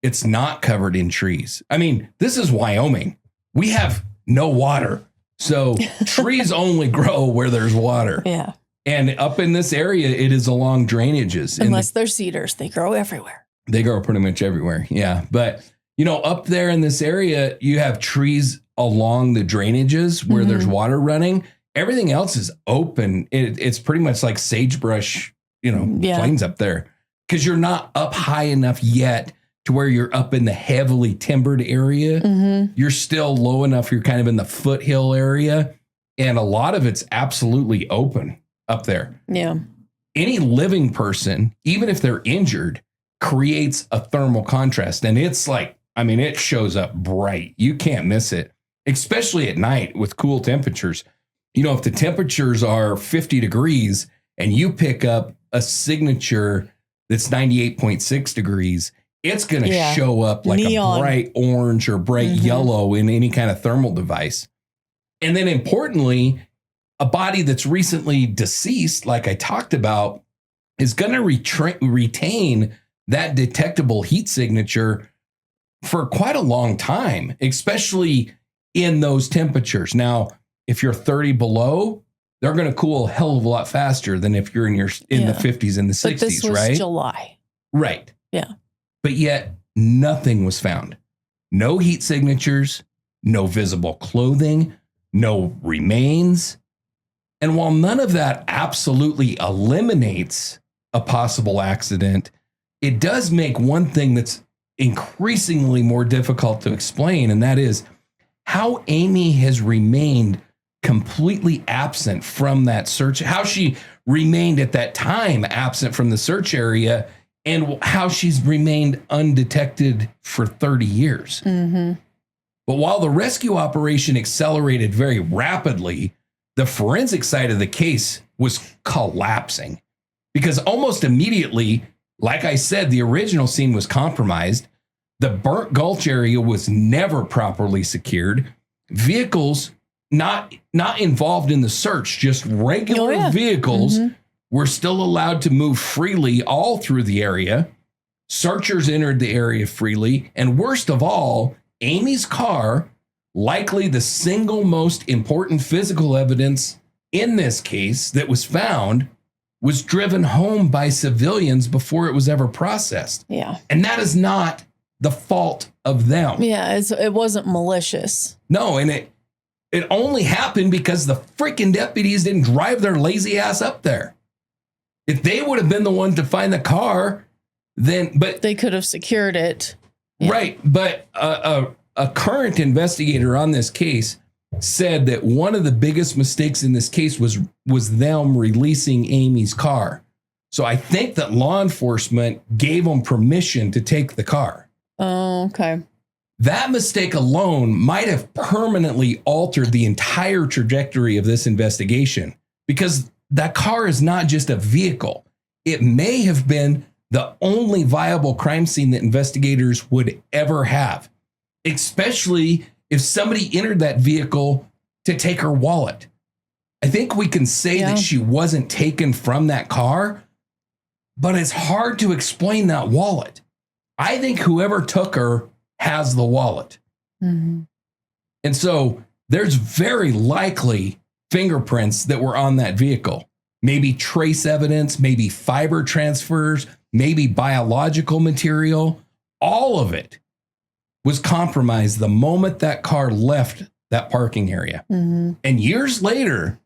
It's not covered in trees. I mean, this is Wyoming. We have no water. So trees only grow where there's water. Yeah. And up in this area, it is along drainages. Unless they're cedars, they grow everywhere. They grow pretty much everywhere. Yeah. But, you know, up there in this area, you have trees along the drainages where there's water running. Everything else is open. It's pretty much like sagebrush, plains up there because you're not up high enough yet to where you're up in the heavily timbered area. Mm-hmm. You're still low enough. You're kind of in the foothill area. And a lot of it's absolutely open up there. Yeah. Any living person, even if they're injured, creates a thermal contrast. And it's like, I mean, it shows up bright. You can't miss it, especially at night with cool temperatures. You know, if the temperatures are 50 degrees and you pick up a signature that's 98.6 degrees, it's going to show up like neon, a bright orange or bright yellow in any kind of thermal device. And then importantly, a body that's recently deceased, like I talked about, is going to retain that detectable heat signature for quite a long time, especially in those temperatures. Now, if you're 30 below, they're going to cool a hell of a lot faster than if you're in the 50s and the 60s, but this was right? July. Right. Yeah. But yet nothing was found. No heat signatures, no visible clothing, no remains. And while none of that absolutely eliminates a possible accident, it does make one thing that's increasingly more difficult to explain, and that is how Amy has remained completely absent from that search, how she remained at that time absent from the search area, and how she's remained undetected for 30 years. Mm-hmm. But while the rescue operation accelerated very rapidly, the forensic side of the case was collapsing because almost immediately, like I said, the original scene was compromised. The Burnt Gulch area was never properly secured. Vehicles not involved in the search, just regular vehicles were still allowed to move freely all through the area. Searchers entered the area freely. And worst of all, Amy's car, likely the single most important physical evidence in this case that was found, was driven home by civilians before it was ever processed. Yeah. And that is not the fault of them. Yeah, it wasn't malicious. No, and it only happened because the freaking deputies didn't drive their lazy ass up there. If they would have been the one to find the car, but they could have secured it. Yeah. Right. But a current investigator on this case said that one of the biggest mistakes in this case was them releasing Amy's car. So I think that law enforcement gave them permission to take the car. Oh, okay. That mistake alone might have permanently altered the entire trajectory of this investigation because that car is not just a vehicle. It may have been the only viable crime scene that investigators would ever have, especially if somebody entered that vehicle to take her wallet. I think we can say that she wasn't taken from that car, but it's hard to explain that wallet. I think whoever took her has the wallet. Mm-hmm. And so there's very likely fingerprints that were on that vehicle. Maybe trace evidence, maybe fiber transfers, maybe biological material. All of it was compromised the moment that car left that parking area. Mm-hmm. And years later,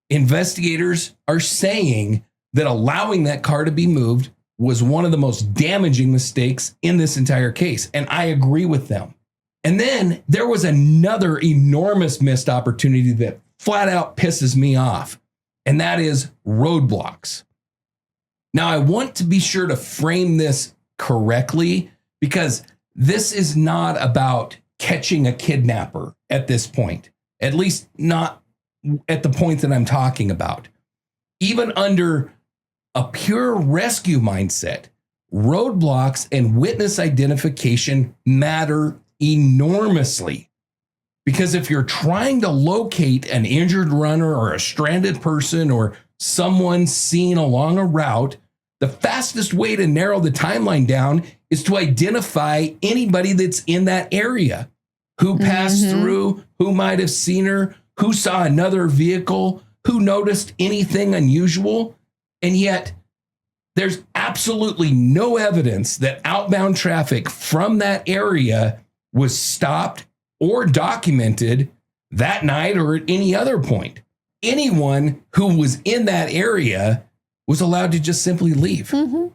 investigators are saying that allowing that car to be moved was one of the most damaging mistakes in this entire case. And I agree with them. And then there was another enormous missed opportunity that flat out pisses me off, and that is roadblocks. Now, I want to be sure to frame this correctly because this is not about catching a kidnapper at this point, at least not at the point that I'm talking about. Even under a pure rescue mindset, roadblocks and witness identification matter enormously. Because if you're trying to locate an injured runner or a stranded person or someone seen along a route, the fastest way to narrow the timeline down is to identify anybody that's in that area, who passed through, who might have seen her, who saw another vehicle, who noticed anything unusual. And yet there's absolutely no evidence that outbound traffic from that area was stopped or documented that night or at any other point. Anyone who was in that area was allowed to just simply leave. Mm-hmm.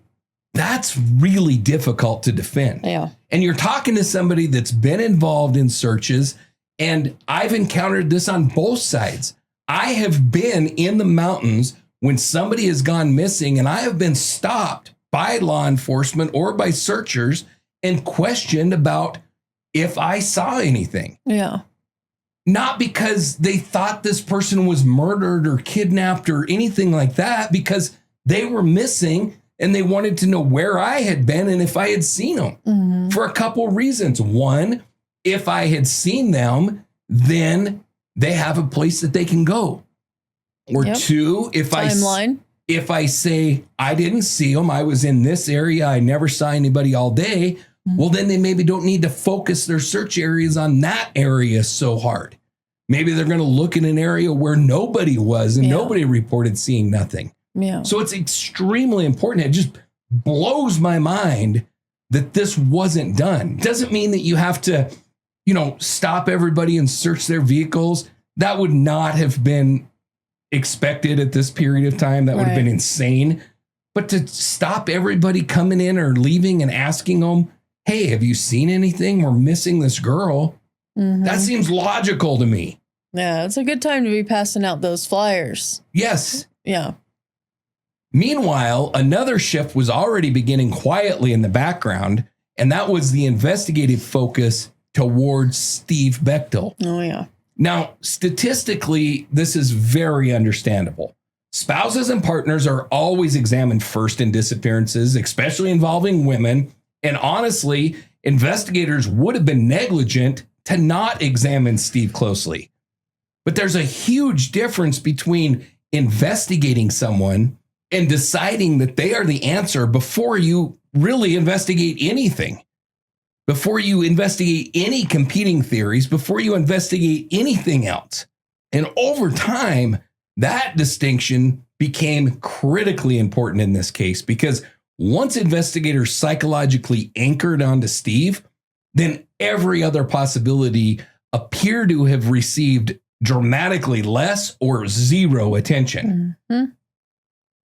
That's really difficult to defend. Yeah. And you're talking to somebody that's been involved in searches, and I've encountered this on both sides. I have been in the mountains when somebody has gone missing, and I have been stopped by law enforcement or by searchers and questioned about if I saw anything. Yeah. Not because they thought this person was murdered or kidnapped or anything like that, because they were missing and they wanted to know where I had been and if I had seen them for a couple of reasons. One, if I had seen them, then they have a place that they can go. Or two, if I say I didn't see them, I was in this area, I never saw anybody all day, well, then they maybe don't need to focus their search areas on that area so hard. Maybe they're going to look in an area where nobody was and nobody reported seeing nothing. Yeah. So it's extremely important. It just blows my mind that this wasn't done. Doesn't mean that you have to, stop everybody and search their vehicles. That would not have been expected at this period of time. That would have been insane. But to stop everybody coming in or leaving and asking them, hey, have you seen anything? We're missing this girl. That seems logical to me. Yeah, it's a good time to be passing out those flyers. Yes. Yeah. Meanwhile, another shift was already beginning quietly in the background, and that was the investigative focus towards Steve Bechtel. Oh, yeah. Now, statistically, this is very understandable. Spouses and partners are always examined first in disappearances, especially involving women. And honestly, investigators would have been negligent to not examine Steve closely. But there's a huge difference between investigating someone and deciding that they are the answer before you really investigate anything, before you investigate any competing theories, before you investigate anything else. And over time, that distinction became critically important in this case, because once investigators psychologically anchored onto Steve, then every other possibility appeared to have received dramatically less or zero attention.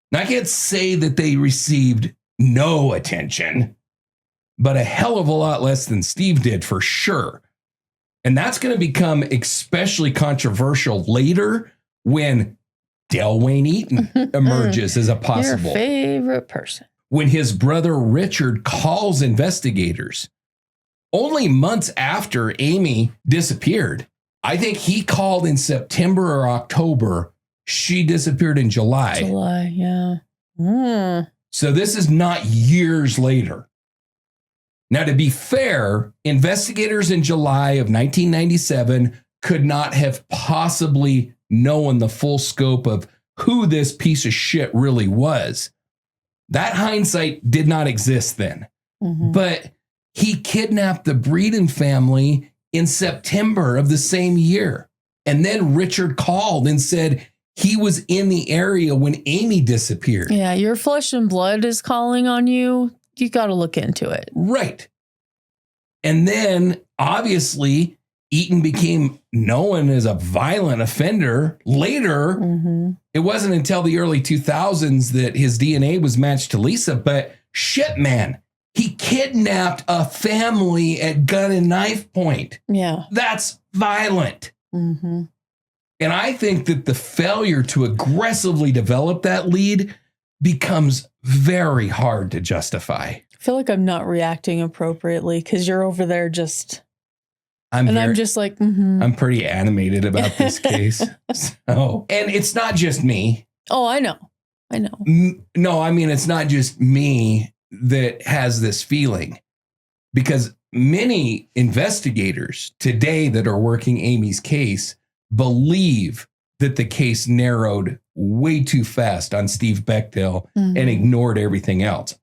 Now, I can't say that they received no attention, but a hell of a lot less than Steve did for sure. And that's going to become especially controversial later when Delwayne Eaton emerges as a possible Your favorite person. When his brother Richard calls investigators. Only months after Amy disappeared, I think he called in September or October. She disappeared in July. Yeah. So this is not years later. Now, to be fair, investigators in July of 1997 could not have possibly known the full scope of who this piece of shit really was. That hindsight did not exist then. But he kidnapped the Breeden family in September of the same year. And then Richard called and said he was in the area when Amy disappeared. Yeah, your flesh and blood is calling on you. You got to look into it. Right. And then, obviously, Eaton became known as a violent offender. Later, it wasn't until the early 2000s that his DNA was matched to Lisa. But shit, man, he kidnapped a family at gun and knife point. Yeah. That's violent. And I think that the failure to aggressively develop that lead becomes very hard to justify. I feel like I'm not reacting appropriately because you're over there just... I'm just like, I'm pretty animated about this case. So, and it's not just me. Oh, I know. No, I mean, it's not just me that has this feeling, because many investigators today that are working Amy's case believe that the case narrowed way too fast on Steve Bechtel and ignored everything else.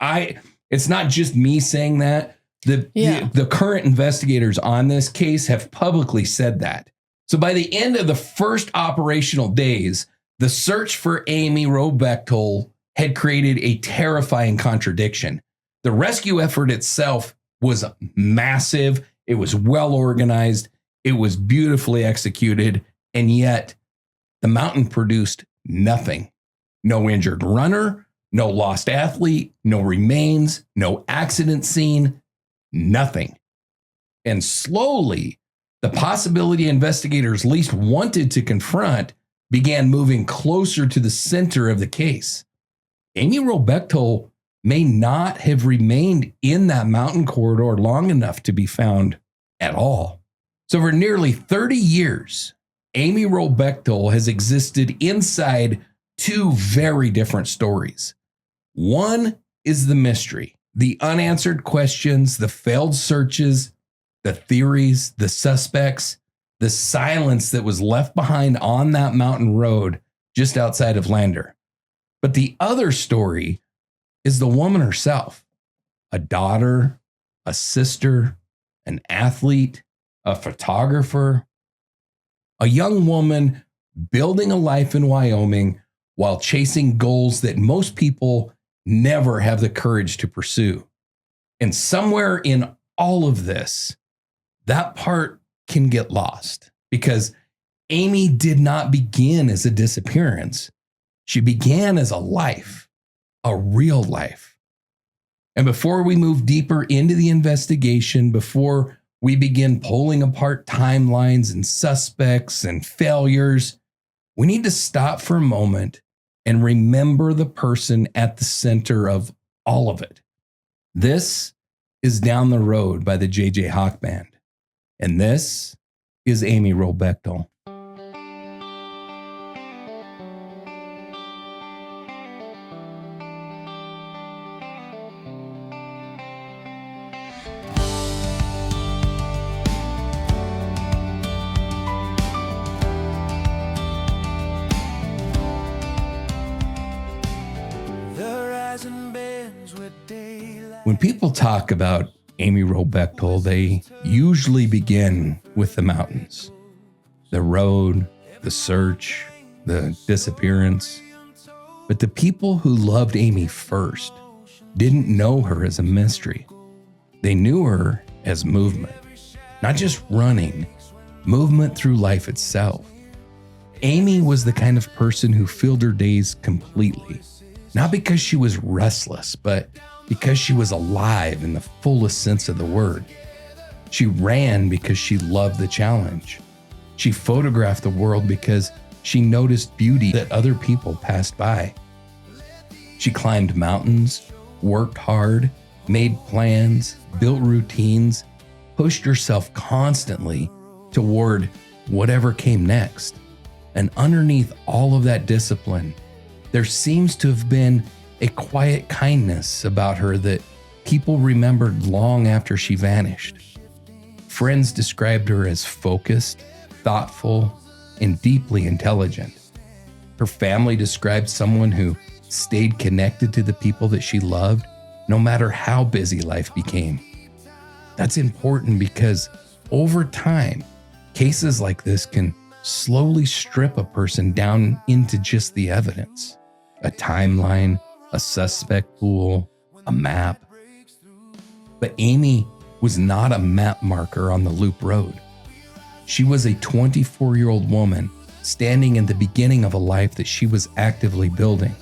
It's not just me saying that. The current investigators on this case have publicly said that. So by the end of the first operational days, the search for Amy Wroe Bechtel had created a terrifying contradiction. The rescue effort itself was massive. It was well organized. It was beautifully executed. And yet the mountain produced nothing. No injured runner, no lost athlete, no remains, no accident scene. Nothing. And slowly, the possibility investigators least wanted to confront began moving closer to the center of the case. Amy Wroe Bechtel may not have remained in that mountain corridor long enough to be found at all. So for nearly 30 years, Amy Wroe Bechtel has existed inside two very different stories. One is the mystery. The unanswered questions, the failed searches, the theories, the suspects, the silence that was left behind on that mountain road just outside of Lander. But the other story is the woman herself, a daughter, a sister, an athlete, a photographer, a young woman building a life in Wyoming while chasing goals that most people never have the courage to pursue. And somewhere in all of this, that part can get lost, because Amy did not begin as a disappearance. She began as a life, a real life. And before we move deeper into the investigation, before we begin pulling apart timelines and suspects and failures, we need to stop for a moment and remember the person at the center of all of it. This is Down the Road by the J.J. Hawk Band. And this is Amy Wroe Bechtel. When people talk about Amy Wroe Bechtel, they usually begin with the mountains, the road, the search, the disappearance. But the people who loved Amy first didn't know her as a mystery. They knew her as movement, not just running, movement through life itself. Amy was the kind of person who filled her days completely, not because she was restless, but because she was alive in the fullest sense of the word. She ran because she loved the challenge. She photographed the world because she noticed beauty that other people passed by. She climbed mountains, worked hard, made plans, built routines, pushed herself constantly toward whatever came next. And underneath all of that discipline, there seems to have been a quiet kindness about her that people remembered long after she vanished. Friends described her as focused, thoughtful, and deeply intelligent. Her family described someone who stayed connected to the people that she loved, no matter how busy life became. That's important because over time, cases like this can slowly strip a person down into just the evidence, a timeline, a suspect pool, a map. But Amy was not a map marker on the loop road. She was a 24-year-old woman standing in the beginning of a life that she was actively building.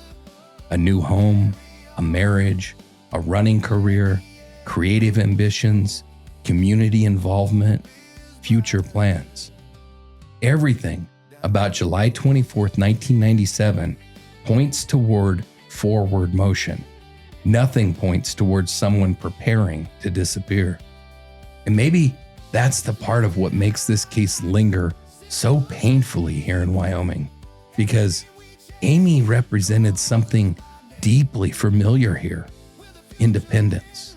A new home, a marriage, a running career, creative ambitions, community involvement, future plans. Everything about July 24th, 1997 points toward forward motion. Nothing points towards someone preparing to disappear. And maybe that's the part of what makes this case linger so painfully here in Wyoming, because Amy represented something deeply familiar here: independence,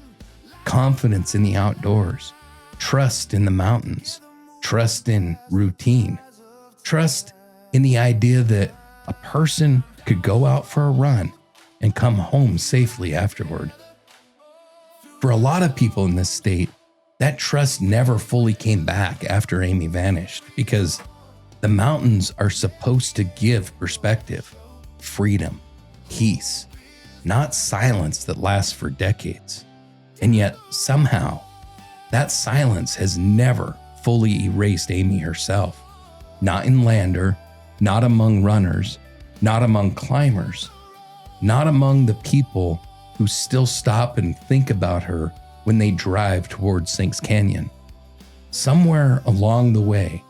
confidence in the outdoors, trust in the mountains, trust in routine, trust in the idea that a person could go out for a run and come home safely afterward. For a lot of people in this state, that trust never fully came back after Amy vanished, because the mountains are supposed to give perspective, freedom, peace, not silence that lasts for decades. And yet, somehow, that silence has never fully erased Amy herself. Not in Lander, not among runners, not among climbers, not among the people who still stop and think about her when they drive towards Sinks Canyon. Somewhere along the way,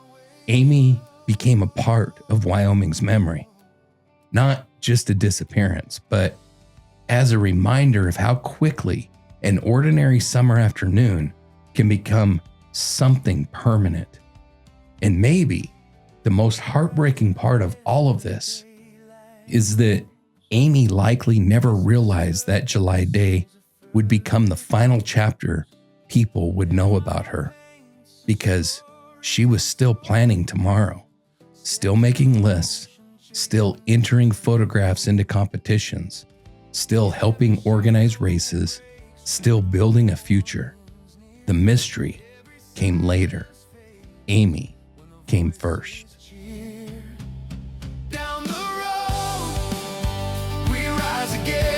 Amy became a part of Wyoming's memory. Not just a disappearance, but as a reminder of how quickly an ordinary summer afternoon can become something permanent. And maybe the most heartbreaking part of all of this is that Amy likely never realized that July day would become the final chapter people would know about her, because she was still planning tomorrow, still making lists, still entering photographs into competitions, still helping organize races, still building a future. The mystery came later. Amy came first. Down the road, we rise again.